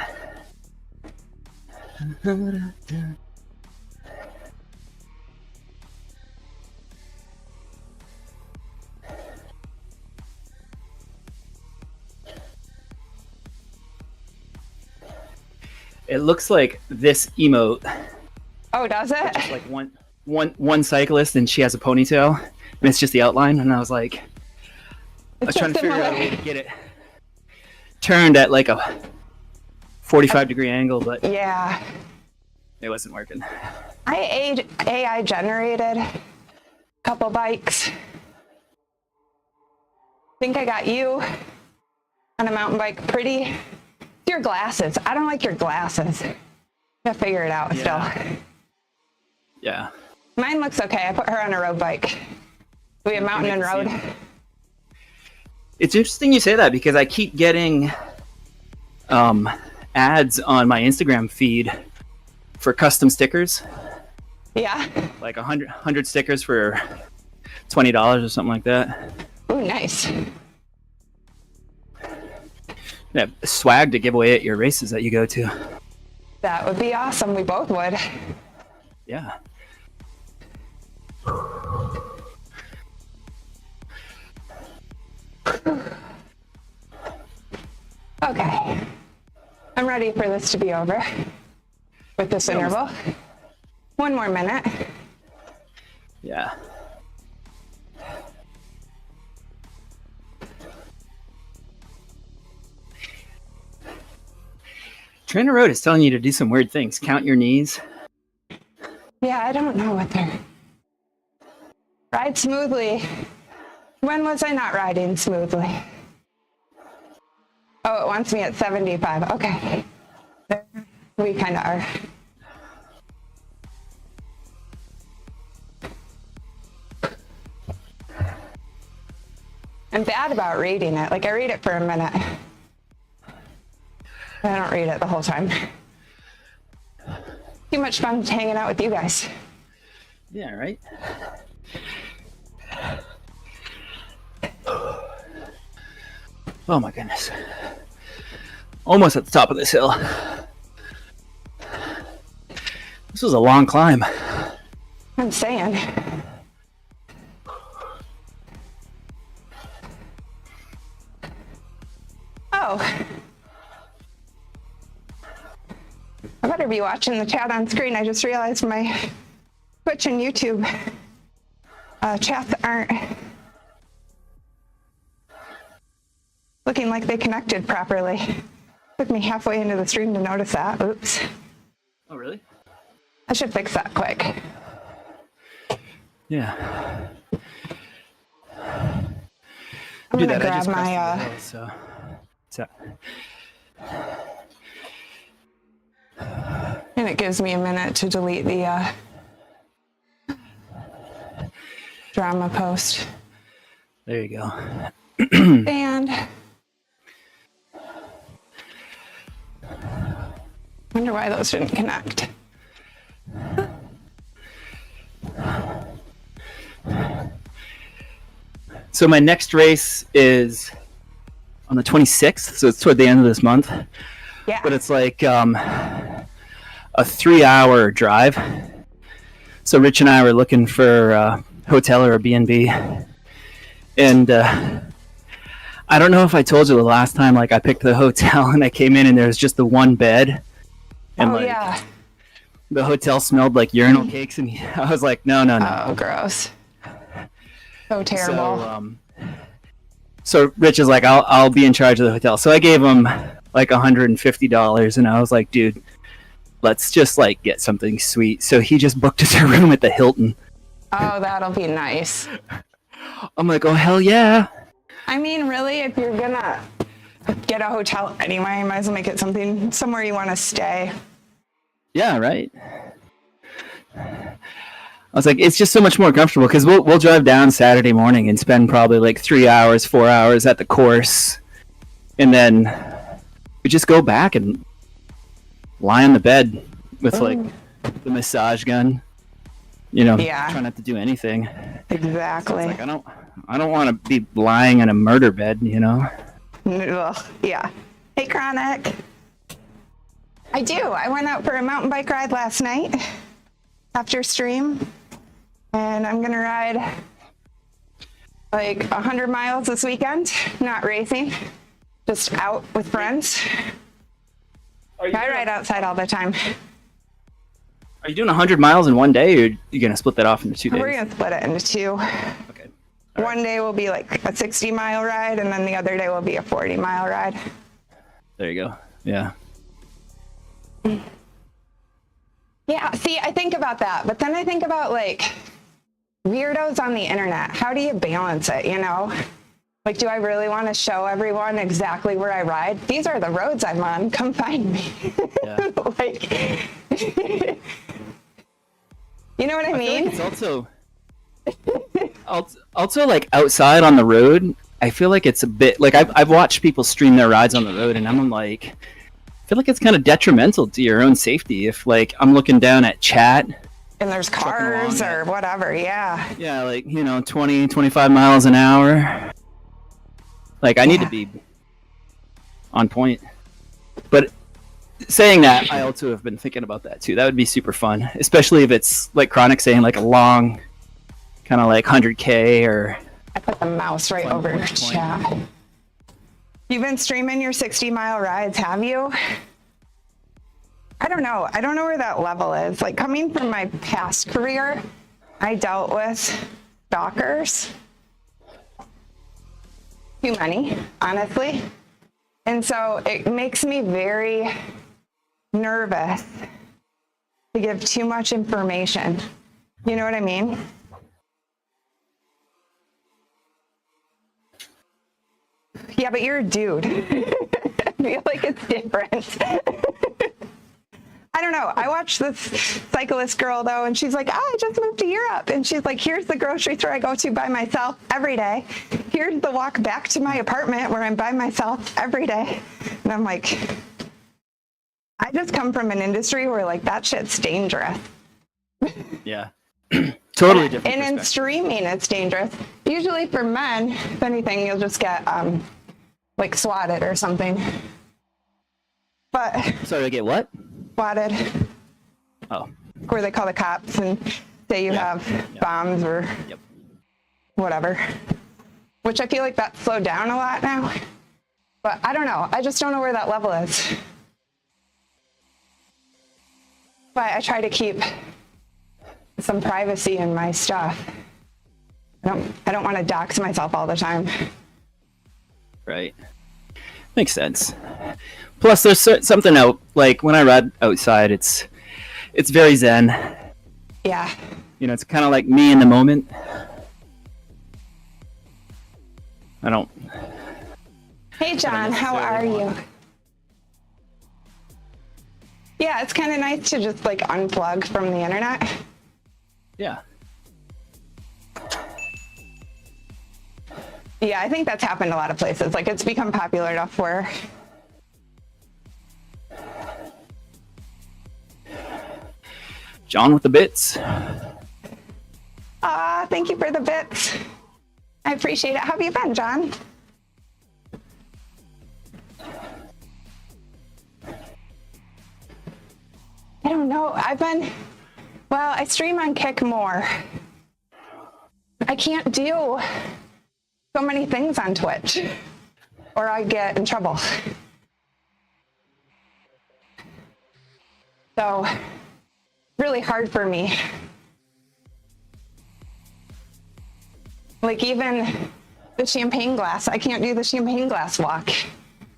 It looks like this emote. Oh, does it? Just like one cyclist, and she has a ponytail, and it's just the outline. And I was like, I was trying to figure out a way to get it turned at like a 45-degree angle, but yeah, it wasn't working. I AI generated a couple bikes. I think I got you on a mountain bike. Pretty. Your glasses. I don't like your glasses. Gotta figure it out still. Yeah. Mine looks okay. I put her on a road bike. We have mountain and road. It's interesting you say that because I keep getting ads on my Instagram feed for custom stickers. Yeah. Like 100 stickers for $20 or something like that. Ooh, nice. Yeah, swag to give away at your races that you go to. That would be awesome. We both would. Yeah. Okay. I'm ready for this to be over with this interval. One more minute. Yeah. Trainer Road is telling you to do some weird things. Count your knees. Yeah, I don't know what they're... Ride smoothly. When was I not riding smoothly? Oh, it wants me at 75. Okay. We kind of are. I'm bad about reading it. Like, I read it for a minute. I don't read it the whole time. Too much fun hanging out with you guys. Yeah, right? Oh my goodness. Almost at the top of this hill. This was a long climb. I'm saying. Oh. I better be watching the chat on screen. I just realized my Twitch and YouTube chats aren't looking like they connected properly. Took me halfway into the stream to notice that. Oops. Oh, really? I should fix that quick. Yeah. I'm gonna grab my so and it gives me a minute to delete the drama post. there you go. And wonder why those didn't connect. So my next race is on the 26th, so it's toward the end of this month. Yeah. But it's like a 3-hour drive. So Rich and I were looking for a hotel or a B&B. And I don't know if I told you the last time, like I picked the hotel and I came in and there was just the one bed, and Oh like yeah. the hotel smelled like urinal cakes, and I was like, no, no, no. Oh, gross. So terrible. So Rich is like, I'll be in charge of the hotel. So I gave him like $150, and I was like, dude, let's just like get something sweet. So he just booked us a room at the Hilton. Oh, that'll be nice. I'm like, oh hell yeah. I mean, really, if you're gonna get a hotel anyway, you might as well make it somewhere you want to stay. Yeah, right. I was like, it's just so much more comfortable because we'll drive down Saturday morning and spend probably like 3 hours, 4 hours at the course, and then we just go back and lie on the bed with like the massage gun. You know, try not to do anything. Exactly. So it's like, I don't want to be lying in a murder bed, you know? Well, yeah. Hey, Chronic. I do. I went out for a mountain bike ride last night after stream, and I'm going to ride like 100 miles this weekend, not racing, just out with friends. I ride outside all the time. Are you doing 100 miles in one day, or are you going to split that off into 2 days? We're going to split it into two. Okay. One day will be like a 60-mile ride, and then the other day will be a 40-mile ride. There you go. Yeah. Yeah, see, I think about that, but then I think about like weirdos on the internet. How do you balance it, you know? Like, do I really want to show everyone exactly where I ride? These are the roads I'm on. Come find me. Yeah. Like, you know what I mean? Like it's also like outside on the road. I feel like it's a bit like I've watched people stream their rides on the road, and I'm like, I feel like it's kind of detrimental to your own safety if like I'm looking down at chat and there's cars or whatever. Yeah. Yeah, like, you know, 20, 25 miles an hour. Like, I need to be on point. But saying that, I also have been thinking about that too. That would be super fun, especially if it's like Chronic saying like a long, kind of like 100K or. I put the mouse right over your chat. You've been streaming your 60-mile rides, have you? I don't know. I don't know where that level is. Like, coming from my past career, I dealt with stalkers. Too many, honestly. And so it makes me very nervous to give too much information. You know what I mean? Yeah, but you're a dude. I feel like it's different. I don't know. I watched this Cyclist girl, though, and she's like, I just moved to Europe. And she's like, here's the grocery store I go to by myself every day. Here's the walk back to my apartment where I'm by myself every day. And I'm like, I just come from an industry where, like, that shit's dangerous. Yeah. Totally different. And in streaming, it's dangerous. Usually for men, if anything, you'll just get, like, swatted or something. But... Sorry, I get what? Swatted. Oh. Where they call the cops and say you have bombs or whatever. Which I feel like that's slowed down a lot now. But I don't know. I just don't know where that level is. But I try to keep some privacy in my stuff. I don't want to dox myself all the time. Right. Makes sense. Plus, there's something out, like, when I ride outside, it's very zen. Yeah. You know, it's kind of like me in the moment. I don't... Hey, John, how are you? Yeah, it's kind of nice to just, like, unplug from the internet. Yeah. Yeah, I think that's happened a lot of places. Like, it's become popular enough where... John with the bits. Thank you for the bits. I appreciate it. How have you been, John? I don't know. I stream on Kick more. I can't do so many things on Twitch. or I get in trouble. So, really hard for me. Like even the champagne glass, I can't do the champagne glass walk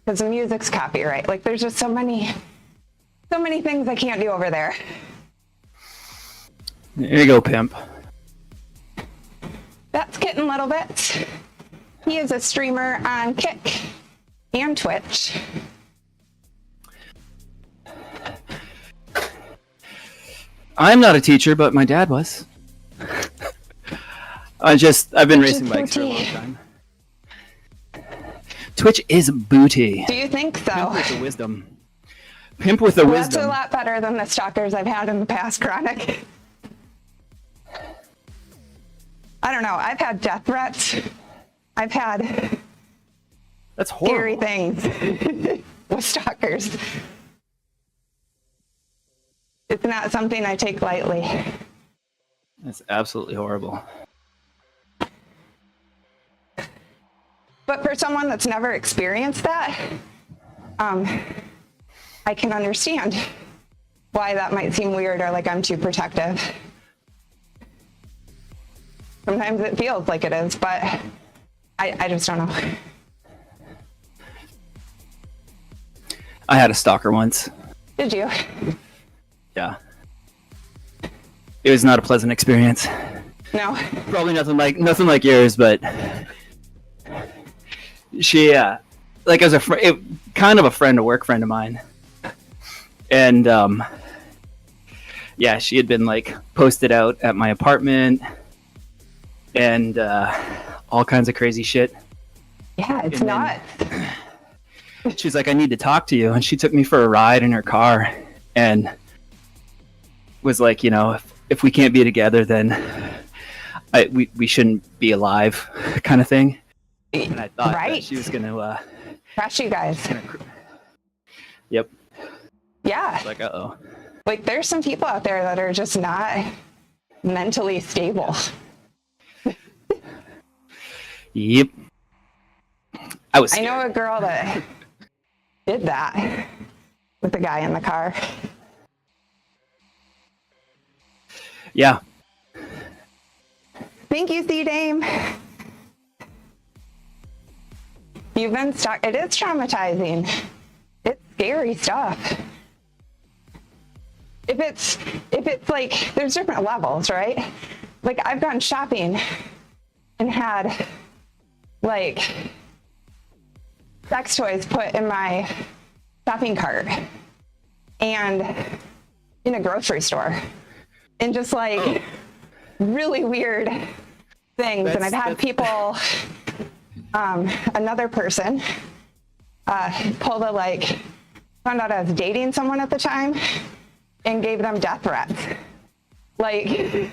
because the music's copyright. Like there's just so many things I can't do over there. There you go, pimp. That's KittenLittleBits. He is a streamer on Kick and Twitch. I'm not a teacher, but my dad was. I've been racing bikes for a long time. Twitch is booty. Do you think so? Pimp with the wisdom. Pimp with the Well, wisdom. that's a lot better than the stalkers I've had in the past, Chronic. I don't know. I've had death threats. I've had That's horrible. scary things with stalkers. It's not something I take lightly. That's absolutely horrible. But for someone that's never experienced that, I can understand why that might seem weird or like I'm too protective. Sometimes it feels like it is, but I just don't know. I had a stalker once. Did you? Yeah. It was not a pleasant experience. No? Probably nothing like yours, but she, like, as kind of a friend, a work friend of mine, and yeah, she had been like posted out at my apartment, and all kinds of crazy shit. Yeah, it's And not. She's like, I need to talk to you, and she took me for a ride in her car, and was like, you know, if we can't be together, then we shouldn't be alive, kind of thing. And I thought that she was gonna Crush you guys. Yep. Yeah. Like, uh-oh. Like there's some people out there that are just not mentally stable. Yep. I know a girl that did that with the guy in the car. Yeah. Thank you, C-Dame. You've been stuck. It is traumatizing. It's scary stuff. If it's like, there's different levels, right? Like I've gone shopping and had like sex toys put in my shopping cart and in a grocery store and just like really weird things. And I've had people, another person pull the like, found out I was dating someone at the time and gave them death threats. Like,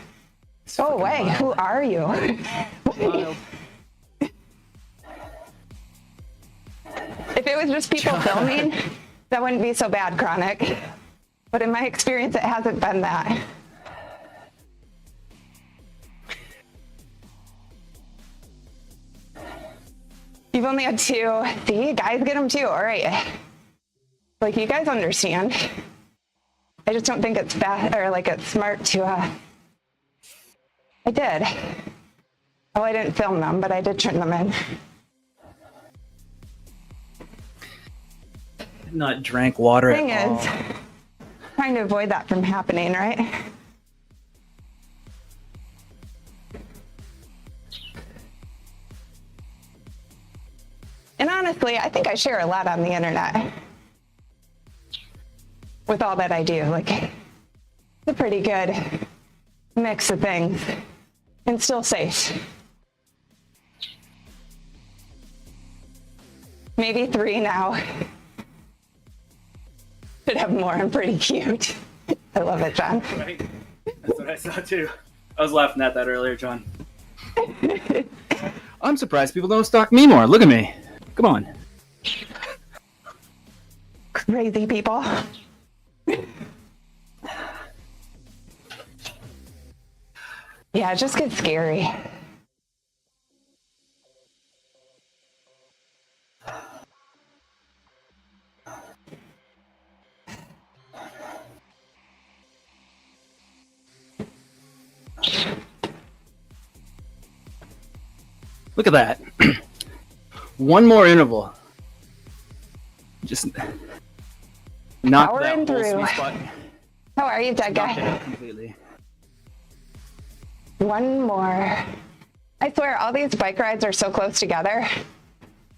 go away, who are you? If it was just people filming, that wouldn't be so bad, Chronic. But in my experience, it hasn't been that. You've only had 2. See, guys get them too, all right. Like, you guys understand. I just don't think it's bad, or like it's smart to, I did. Oh, I didn't film them, but I did turn them in. Not drank water Thing at all. is, trying to avoid that from happening, right? And honestly, I think I share a lot on the internet with all that I do. Like, it's a pretty good mix of things and still safe. Maybe 3 now. Should have more. I'm pretty cute. I love it, John. Right. That's what I saw too. I was laughing at that earlier, John. I'm surprised people don't stalk me more. Look at me. Come on. Crazy people. Yeah, it just gets scary. Look at that. One more interval. Just knock Powering that whole through. sweet spot. How are you, dead Knock it guy? out completely. One more. I swear, all these bike rides are so close together.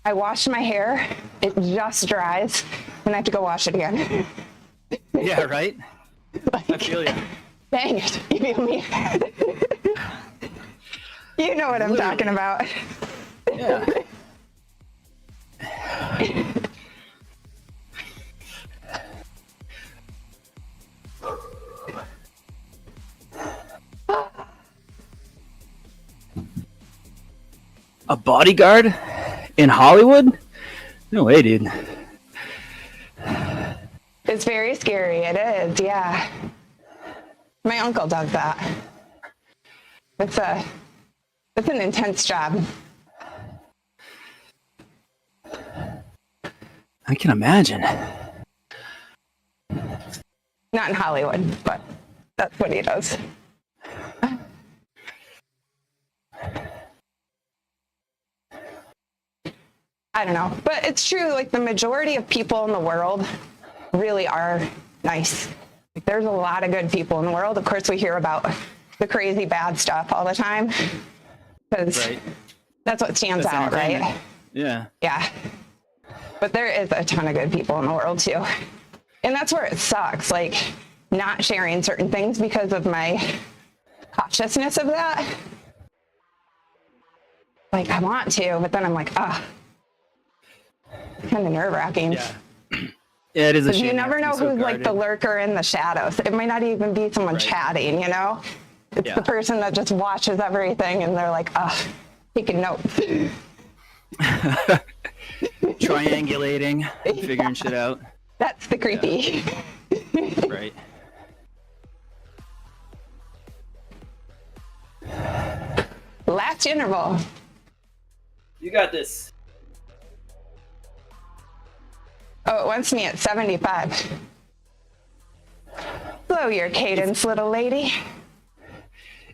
I wash my hair, it just dries, and I have to go wash it again. Yeah, right? I feel you. Dang it, you feel me? You know what I'm talking about. Yeah. A bodyguard in Hollywood? No way, dude. It's very scary, it is, yeah. My uncle does that. It's an intense job. I can imagine. Not in Hollywood, but that's what he does. I don't know, but it's true, like the majority of people in the world really are nice. Like, there's a lot of good people in the world. Of course, we hear about the crazy bad stuff all the time because that's what stands out, right? Yeah. Yeah. But there is a ton of good people in the world too. And that's where it sucks, like not sharing certain things because of my cautiousness of that. Like I want to, but then I'm like, kind of nerve-wracking. Yeah. Yeah, it is a shame. You never know who's like the lurker in the shadows. It might not even be someone chatting, you know? It's the person that just watches everything and they're like, taking notes. Triangulating, figuring shit out. That's the creepy. Yeah. Right. Last interval. You got this. Oh, it wants me at 75. Slow your cadence, little lady.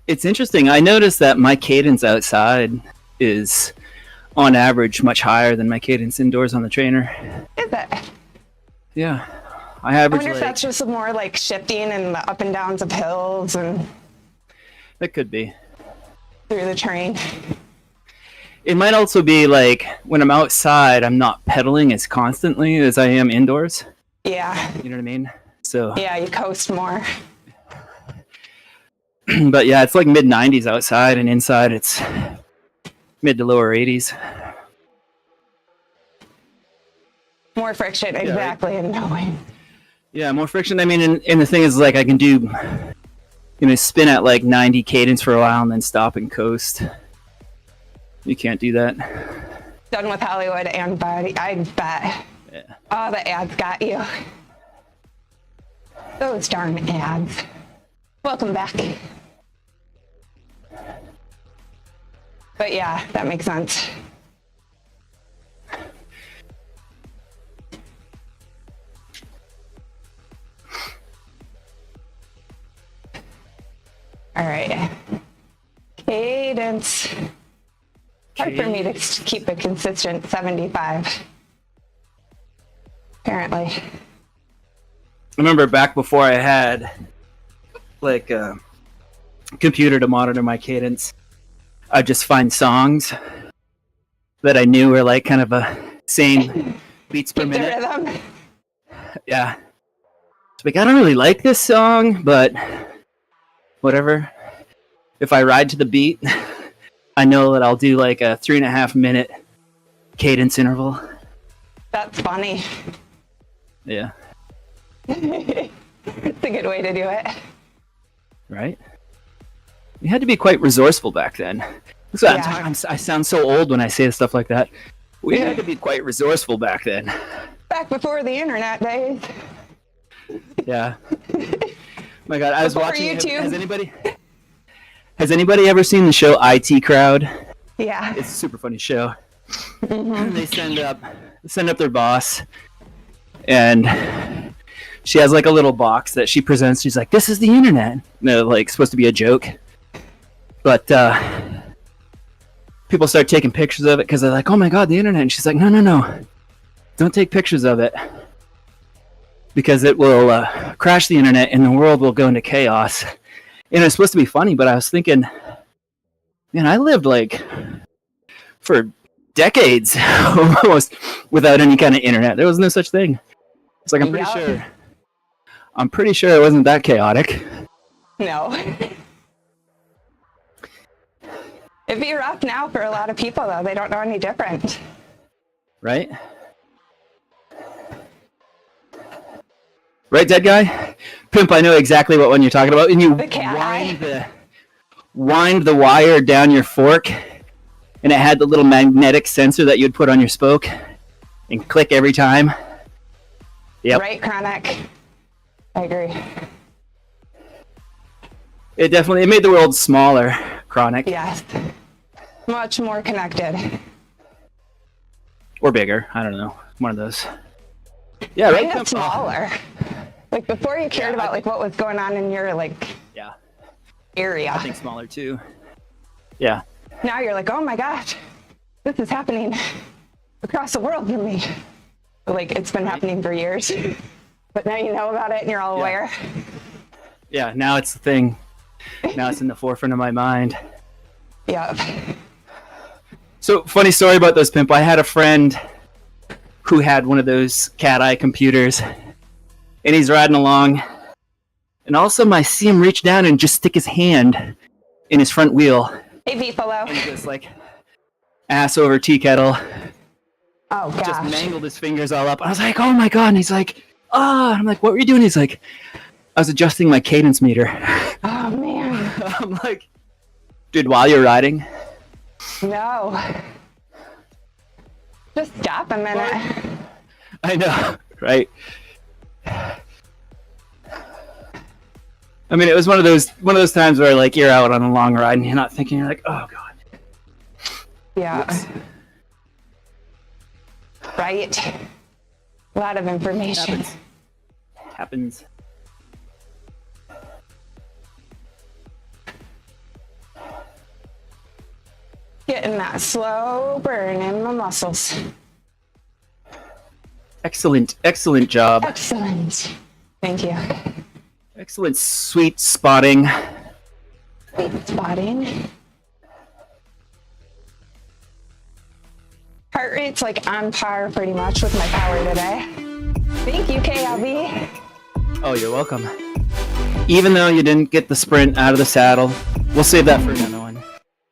It's interesting. I noticed that my cadence outside is, on average, much higher than my cadence indoors on the trainer. Is it? Yeah. I I average wonder if that's just more like shifting and the up and downs of hills and That could be. through the terrain. It might also be like when I'm outside, I'm not pedaling as constantly as I am indoors. Yeah. You know what I mean? So. Yeah, you coast more. But yeah, it's like mid 90s outside, and inside it's mid to lower 80s. More friction, exactly, and knowing. Yeah, more friction. I mean, and the thing is, like, I can do, spin at like 90 cadence for a while and then stop and coast. You can't do that. Done with Hollywood and body, I bet. Yeah. Oh, the ads got you. Those darn ads. Welcome back. But yeah, that makes sense. All right. Cadence. Hard for me to keep a consistent 75. Apparently. I remember back before I had like a computer to monitor my cadence, I'd just find songs that I knew were like kind of a same beats per Keep the minute. rhythm. Yeah. So like, I don't really like this song, but whatever. If I ride to the beat, I know that I'll do like a 3.5 minute cadence interval. That's funny. Yeah. It's a good way to do it. Right? You had to be quite resourceful back then. So Yeah. I sound so old when I say stuff like that. We had to be quite resourceful back then. Back before the internet days. Yeah. My God, I was Before watching. YouTube. Has anybody ever seen the show IT Crowd? Yeah. It's a super funny show. Mm-hmm. They send up their boss, and she has like a little box that she presents. She's like, "This is the internet." No, like supposed to be a joke, but the people start taking pictures of it because they're like, oh my God, the internet. And she's like, no. Don't take pictures of it because it will crash the internet and the world will go into chaos. And it's supposed to be funny, but I was thinking, man, I lived like for decades almost without any kind of internet. There was no such thing. It's like, I'm pretty sure it wasn't that chaotic. No. It'd be rough now for a lot of people, though. They don't know any different. Right? Right, dead guy? Pimp, I know exactly what one you're talking about. And you wind the wire down your fork, and it had the little magnetic sensor that you'd put on your spoke and click every time. Yep. Right, Chronic. I agree. It made the world smaller, Chronic. Yes. Much more connected. Or bigger. I don't know. One of those. Yeah, right. Kind of smaller. Like before you cared about like what was going on in your area. I think smaller too. Yeah. Now you're like, oh my gosh, this is happening across the world for me. Like it's been happening for years. But now you know about it and you're all aware. Yeah, now it's the thing. Now it's in the forefront of my mind. Yep. So, funny story about those, Pimp. I had a friend who had one of those cat eye computers, and he's riding along, and all of a sudden I see him reach down and just stick his hand in his front wheel. Hey, Beefalo. And just like ass over tea kettle. Oh, gosh. Just mangled his fingers all up. I was like, oh my God. And he's like, ah. I'm like, what were you doing? He's like, I was adjusting my cadence meter. Oh, man. I'm like, dude, while you're riding? No. Just stop a minute. I know, right? I mean, it was one of those times where like you're out on a long ride and you're not thinking, you're like, oh God. Yeah. Oops. Right. A lot of information. Happens. Getting that slow burn in my muscles. Excellent job. Excellent. Thank you. Excellent sweet spotting. Sweet spotting. Heart rate's like on par pretty much with my power today. Thank you, KLB. Oh, you're welcome. Even though you didn't get the sprint out of the saddle, we'll save that for another one.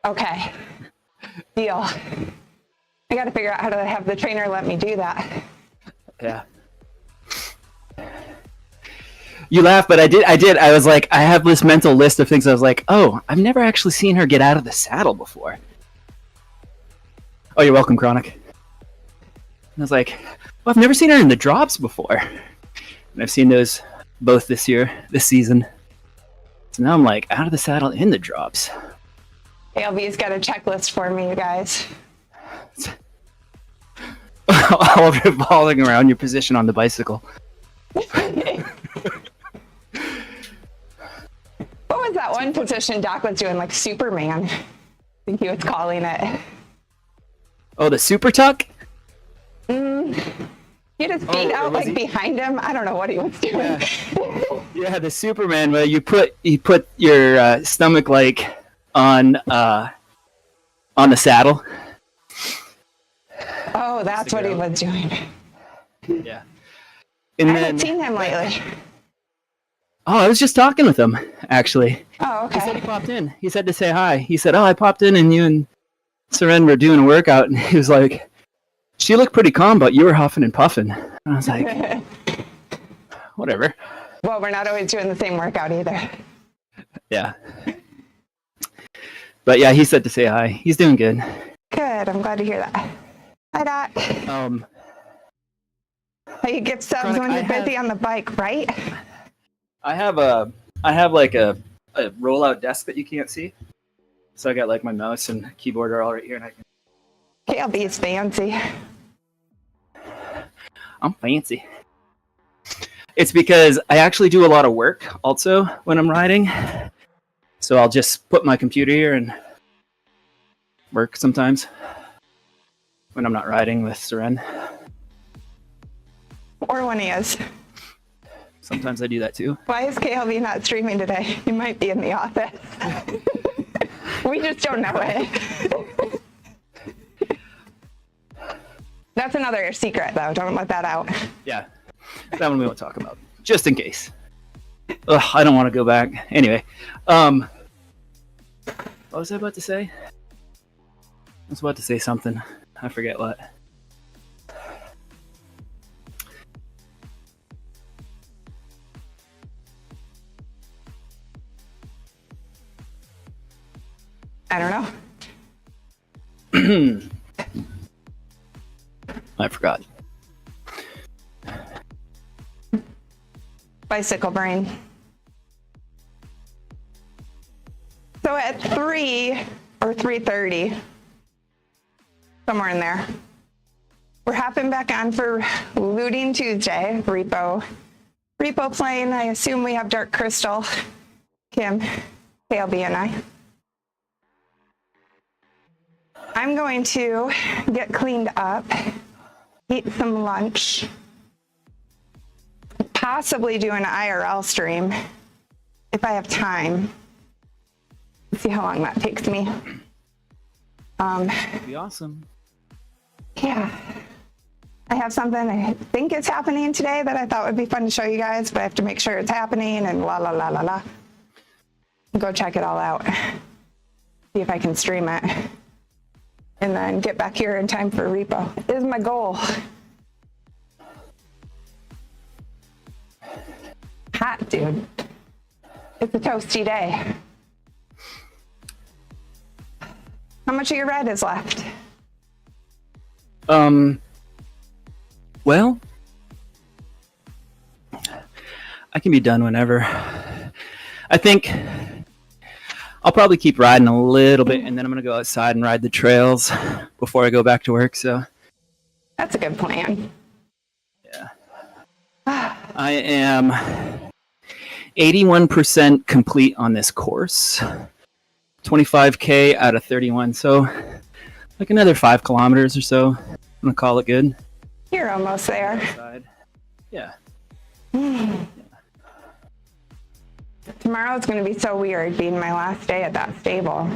Okay. Deal. I gotta figure out how to have the trainer let me do that. Yeah. You laugh, but I did. I was like, I have this mental list of things. I was like, oh, I've never actually seen her get out of the saddle before. Oh, you're welcome, Chronic. And I was like, well, I've never seen her in the drops before. And I've seen those both this season. So now I'm like, out of the saddle in the drops. ALV's got a checklist for me, you guys. All revolving around your position on the bicycle. What was that one position Doc was doing? Like Superman. I think he was calling it. Oh, the super tuck? He had his feet out like behind him. I don't know what he was doing. Yeah, the Superman where you put your stomach like on the saddle. Oh, that's what he was doing. Yeah. And I haven't seen him lately. Oh, I was just talking with him, actually. Oh, okay. He said he popped in. He said to say hi. He said, oh, I popped in and you and Sirène were doing a workout. And he was like, she looked pretty calm, but you were huffing and puffing. And I was like, whatever. Well, we're not always doing the same workout either. Yeah. But yeah, he said to say hi. He's doing good. Good. I'm glad to hear that. Hi, Doc. How you get subs when you're busy on the bike, right? I have like a rollout desk that you can't see. So I got like my mouse and keyboard are all right here, and I can. KLB is fancy. I'm fancy. It's because I actually do a lot of work also when I'm riding. So I'll just put my computer here and work sometimes when I'm not riding with Sirène. Or when he is. Sometimes I do that too. Why is KLB not streaming today? He might be in the office. We just don't know it. That's another secret, though. Don't let that out. Yeah, that one we won't talk about, just in case. Ugh, I don't want to go back. Anyway, what was I about to say? I was about to say something. I forget what. I don't know. I forgot. Bicycle brain. So at 3 or 3:30, somewhere in there, we're hopping back on for Looting Tuesday, repo playing. I assume we have Dark Crystal, Kim, KLB, and I. I'm going to get cleaned up, eat some lunch, possibly do an IRL stream if I have time. Let's see how long that takes me. That'd be awesome. Yeah. I have something I think is happening today that I thought would be fun to show you guys, but I have to make sure it's happening and la la la la la. Go check it all out. See if I can stream it. And then get back here in time for repo is my goal. Hot, dude. It's a toasty day. How much of your red is left? Well, I can be done whenever. I think I'll probably keep riding a little bit, and then I'm going to go outside and ride the trails before I go back to work, so. That's a good plan. Yeah. I am 81% complete on this course. 25K out of 31, so like another 5 kilometers or so. I'm going to call it good. You're almost there. Yeah. Tomorrow it's going to be so weird being my last day at that stable.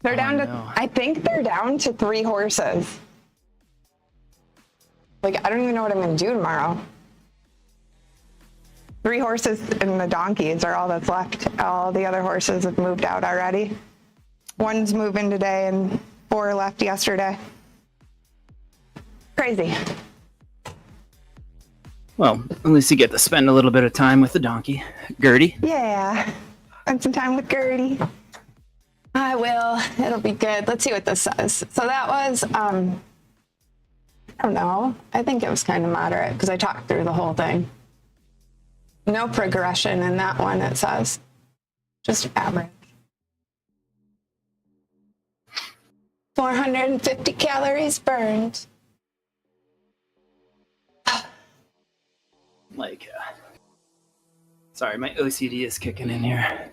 They're down to, I think they're down to 3 horses. Like, I don't even know what I'm going to do tomorrow. 3 horses and the donkeys are all that's left. All the other horses have moved out already. One's moving today and 4 left yesterday. Crazy. Well, at least you get to spend a little bit of time with the donkey. Gertie. Yeah. Spend some time with Gertie. I will. It'll be good. Let's see what this says. So that was, I don't know. I think it was kind of moderate because I talked through the whole thing. No progression in that one, it says. Just average. 450 calories burned. Like, sorry, my OCD is kicking in here.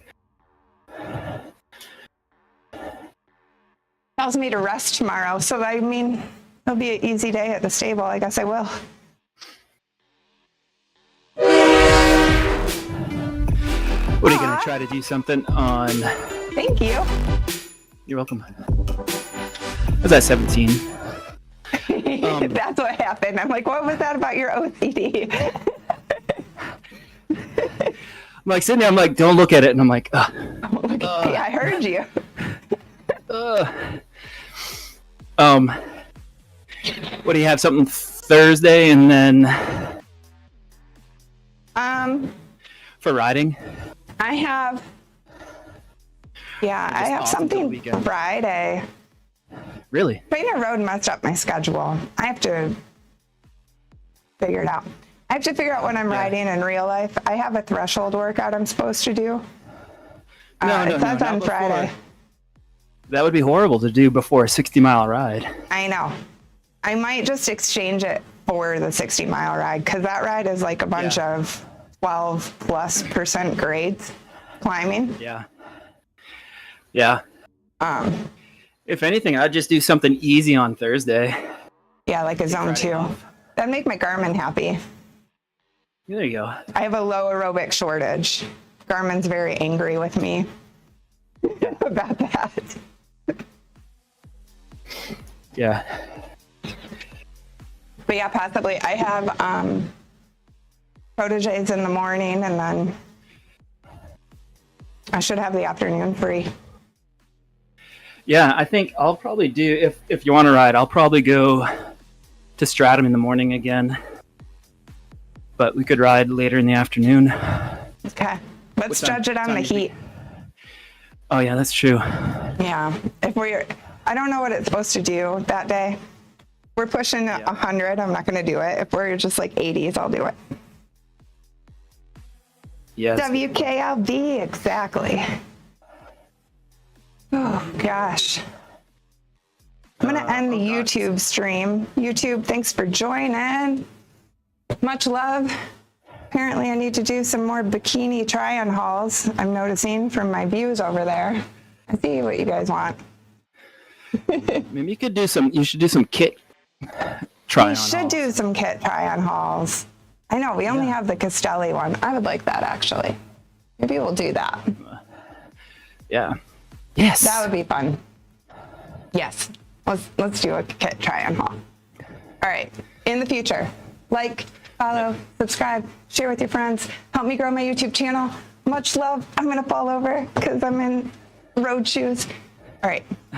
Tells me to rest tomorrow, so I mean, it'll be an easy day at the stable. I guess I will. What are you going to try to do something on? Thank you. You're welcome. I was at 17. That's what happened. I'm like, what was that about your OCD? I'm like sitting there, I'm like, don't look at it. And I'm like, ugh. Look at me, I heard you. What do you have? Something Thursday and then for riding? I have, yeah, I have something Friday. Really? Trainer Road messed up my schedule. I have to figure it out. I have to figure out when I'm riding in real life. I have a threshold workout I'm supposed to do. It says on Friday. That would be horrible to do before a 60-mile ride. I know. I might just exchange it for the 60-mile ride because that ride is like a bunch of 12+% grades climbing. Yeah. Yeah. If anything, I'd just do something easy on Thursday. Yeah, like a zone 2. That'd make my Garmin happy. There you go. I have a low aerobic shortage. Garmin's very angry with me about that. Yeah. But yeah, possibly. I have proteges in the morning, and then I should have the afternoon free. Yeah, I think I'll probably do, if you want to ride, I'll probably go to Stratum in the morning again. But we could ride later in the afternoon. Okay. Let's judge it on the heat. Oh, yeah, that's true. Yeah. I don't know what it's supposed to do that day. We're pushing 100. I'm not going to do it. If we're just like 80s, I'll do it. Yes. WKLB, exactly. Oh, gosh. I'm going to end the YouTube stream. YouTube, thanks for joining. Much love. Apparently, I need to do some more bikini try-on hauls. I'm noticing from my views over there. I see what you guys want. Maybe you could do you should do some kit try-on We should do some kit try-on hauls. I know, we only have the Castelli one. I would like that, actually. Maybe we'll do that. Yeah. Yes. That would be fun. Yes. Let's do a kit try-on haul. All right. In the future, like, follow, subscribe, share with your friends. Help me grow my YouTube channel. Much love. I'm going to fall over because I'm in road shoes. All right.